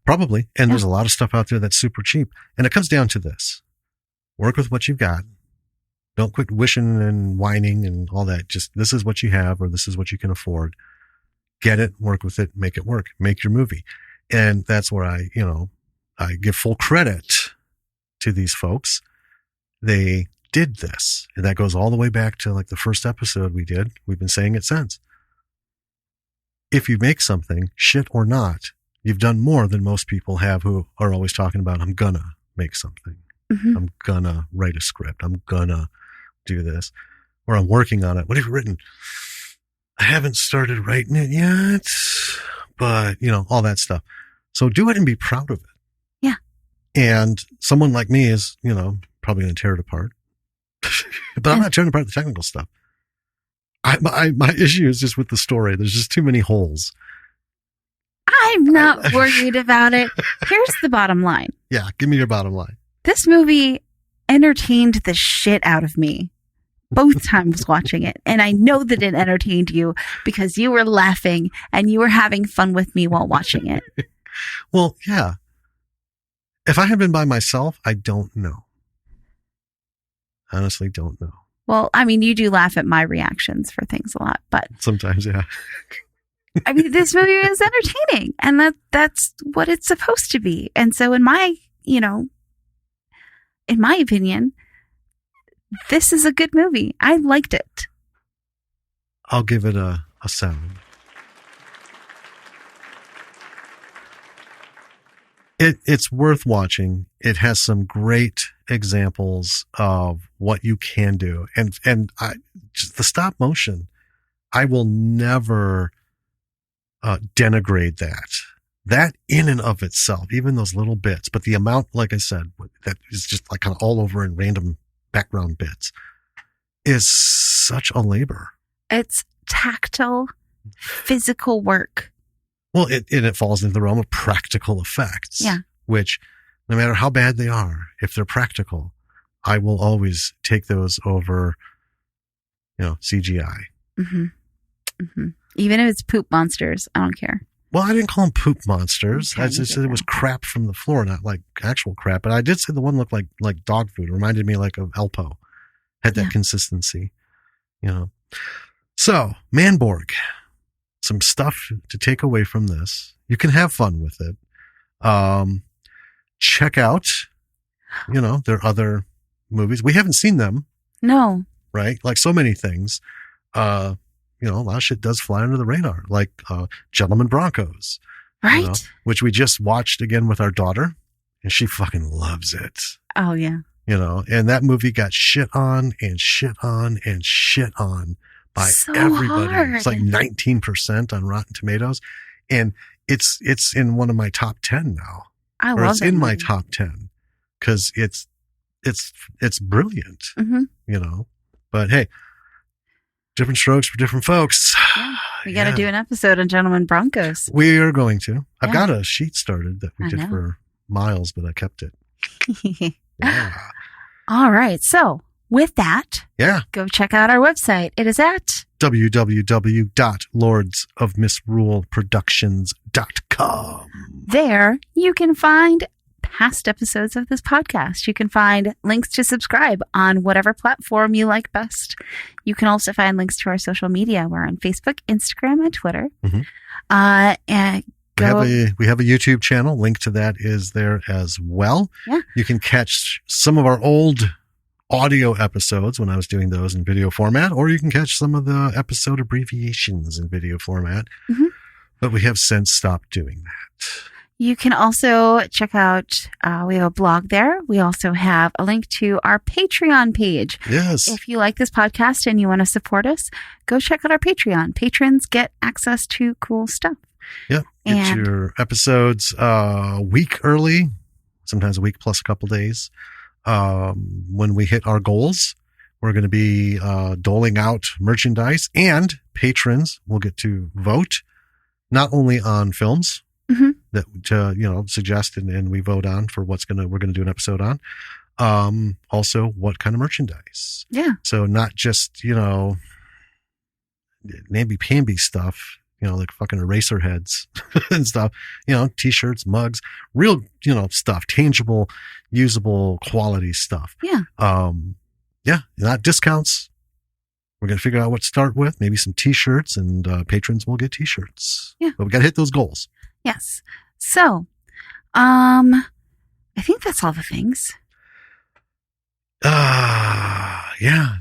Probably. And there's a lot of stuff out there that's super cheap. And it comes down to this. Work with what you've got. Don't quit wishing and whining and all that. Just, this is what you have, or this is what you can afford. Get it, work with it, make it work, make your movie. And that's where I give full credit to these folks. They did this. And that goes all the way back to like the first episode we did. We've been saying it since. If you make something, shit or not, you've done more than most people have who are always talking about, I'm gonna make something. Mm-hmm. I'm gonna write a script. I'm gonna do this. Or I'm working on it. What have you written? I haven't started writing it yet, but all that stuff. So do it and be proud of it.
Yeah.
And someone like me is, probably going to tear it apart, but I'm not tearing apart the technical stuff. My issue is just with the story. There's just too many holes.
I'm not worried about it. Here's the bottom line.
Yeah. Give me your bottom line.
This movie entertained the shit out of me both times watching it. And I know that it entertained you because you were laughing and you were having fun with me while watching it.
Well, yeah. If I had been by myself, I don't know. Honestly, don't know.
Well, I mean, you do laugh at my reactions for things a lot, but
sometimes, yeah.
I mean, this movie is entertaining, and that's what it's supposed to be. And so in my opinion, this is a good movie. I liked it.
I'll give it a 7. It's worth watching. It has some great examples of what you can do. And just the stop motion, I will never denigrate that. That in and of itself, even those little bits, but the amount, like I said, that is just like kind of all over in random background bits, is such a labor.
It's tactile, physical work.
Well, it falls into the realm of practical effects.
Yeah.
Which, no matter how bad they are, if they're practical, I will always take those over, CGI.
Mm-hmm. Mm-hmm. Even if it's poop monsters, I don't care.
Well, I didn't call them poop monsters.
Okay,
I just said it was crap from the floor, not like actual crap. But I did say the one looked like dog food. It reminded me like of Elpo. Had that consistency, So, Manborg. Some stuff to take away from this. You can have fun with it. Check out, there are other movies. We haven't seen them.
No.
Right? Like so many things. A lot of shit does fly under the radar. Like Gentlemen Broncos.
Right.
Which we just watched again with our daughter. And she fucking loves it.
Oh, yeah.
And that movie got shit on and shit on and shit on by everybody.
Hard.
It's like 19% on Rotten Tomatoes. And it's in one of my top 10 now.
I love it.
It's in my top 10 because it's brilliant, But hey, different strokes for different folks.
Yeah. We got to do an episode on Gentlemen Broncos.
We are going to. I've got a sheet started that we did for Miles, but I kept it. Yeah.
All right. So with that, go check out our website. It is at
www.lordsofmisruleproductions.com.
There you can find past episodes of this podcast. You can find links to subscribe on whatever platform you like best. You can also find links to our social media. We're on Facebook, Instagram, and Twitter.
Mm-hmm.
And
we have a YouTube channel. Link to that is there as well.
Yeah.
You can catch some of our old audio episodes when I was doing those in video format, or you can catch some of the episode abbreviations in video format.
Mm-hmm.
But we have since stopped doing that.
You can also check out, we have a blog there. We also have a link to our Patreon page.
Yes.
If you like this podcast and you want to support us, go check out our Patreon. Patrons get access to cool stuff.
Yep. Get your episodes a week early, sometimes a week plus a couple days. when we hit our goals, we're going to be doling out merchandise, and patrons will get to vote not only on films that suggest and we vote on for we're going to do an episode on. Also what kind of merchandise.
Yeah.
So not just, namby-pamby stuff, like fucking eraser heads and stuff, t-shirts, mugs, real, stuff, tangible, usable quality stuff.
Yeah.
Not discounts. We're going to figure out what to start with, maybe some t-shirts, and patrons will get t-shirts.
Yeah.
But we got to hit those goals.
Yes. So, I think that's all the things.
Yeah.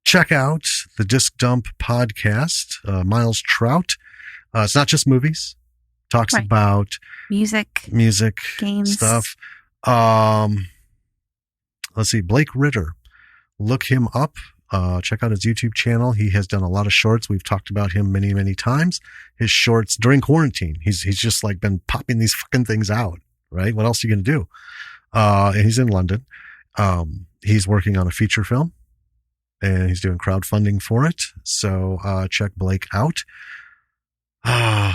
Check out the Disc Dump podcast, Miles Trout. It's not just movies. Talks about
music, games,
stuff. Let's see, Blake Ritter. Look him up. Check out his YouTube channel. He has done a lot of shorts. We've talked about him many, many times. His shorts during quarantine. He's just like been popping these fucking things out, right? What else are you going to do? And he's in London. He's working on a feature film, and he's doing crowdfunding for it. So check Blake out.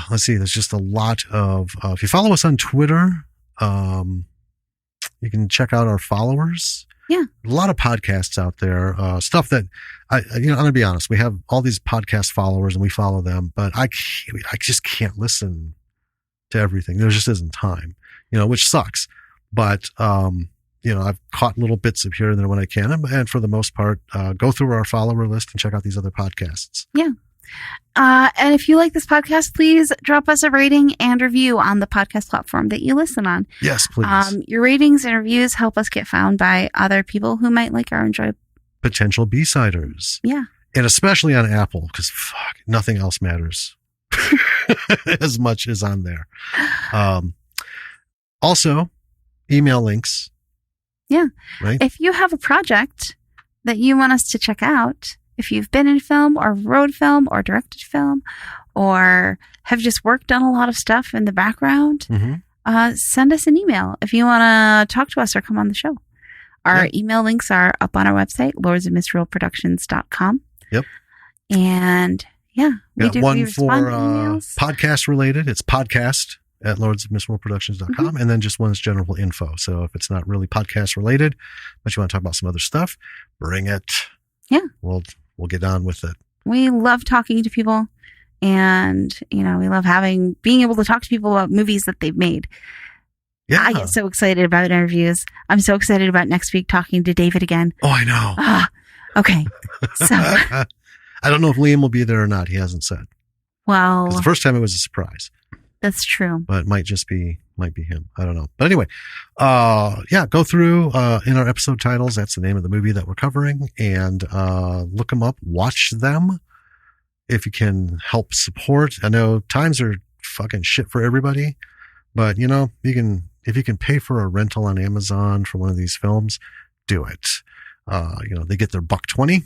Let's see. There's just a lot of, if you follow us on Twitter, you can check out our followers.
Yeah.
A lot of podcasts out there, stuff that I'm going to be honest. We have all these podcast followers and we follow them, but I just can't listen to everything. There just isn't time, which sucks. But, I've caught little bits of here and there when I can. And for the most part, go through our follower list and check out these other podcasts.
Yeah. And if you like this podcast, please drop us a rating and review on the podcast platform that you listen on.
Yes, please.
Your ratings and reviews help us get found by other people who might like or enjoy
potential B-siders.
Yeah.
And especially on Apple, because nothing else matters as much as on there. Also, email links.
Yeah.
Right?
If you have a project that you want us to check out, if you've been in film or wrote film or directed film or have just worked on a lot of stuff in the background, send us an email if you want to talk to us or come on the show. Our email links are up on our website, lordsofmisrulproductions.com.
Yep.
And we
one
respond
for
to emails.
podcast related. It's podcast at lordsofmisrulproductions.com. And then just one is general info. So if it's not really podcast related, but you want to talk about some other stuff, bring it.
Yeah.
We'll get on with it.
We love talking to people, and, we love being able to talk to people about movies that they've made.
Yeah.
I get so excited about interviews. I'm so excited about next week talking to David again.
Oh, I know.
Okay. So
I don't know if Liam will be there or not. He hasn't said.
Well,
'cause the first time it was a surprise.
That's true.
But it might be him. I don't know. But anyway, go through in our episode titles. That's the name of the movie that we're covering, and look them up, watch them. If you can help support. I know times are fucking shit for everybody, but if you can pay for a rental on Amazon for one of these films, do it. They get their $1.20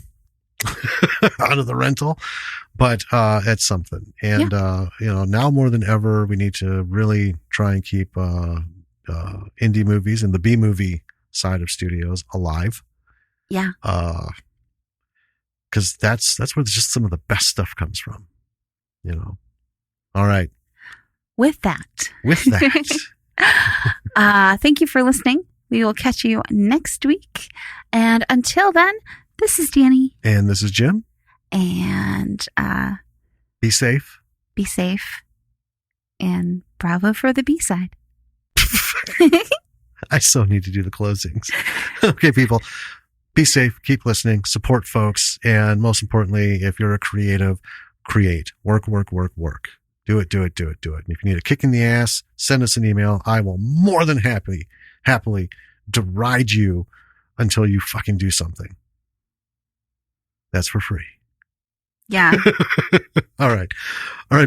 out of the rental, but it's something. And now more than ever, we need to really try and keep indie movies and the B movie side of studios alive.
Yeah.
Because that's where just some of the best stuff comes from. All right.
With that. Thank you for listening. We will catch you next week. And until then, this is Danny.
And this is Jim.
And
be safe.
Be safe. And bravo for the B-side.
I so need to do the closings. Okay, people. Be safe. Keep listening. Support folks. And most importantly, if you're a creative, create. Work. Do it. And if you need a kick in the ass, send us an email. I will more than happily deride you until you fucking do something. That's for free.
Yeah.
All right.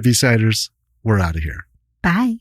B-siders, we're out of here.
Bye.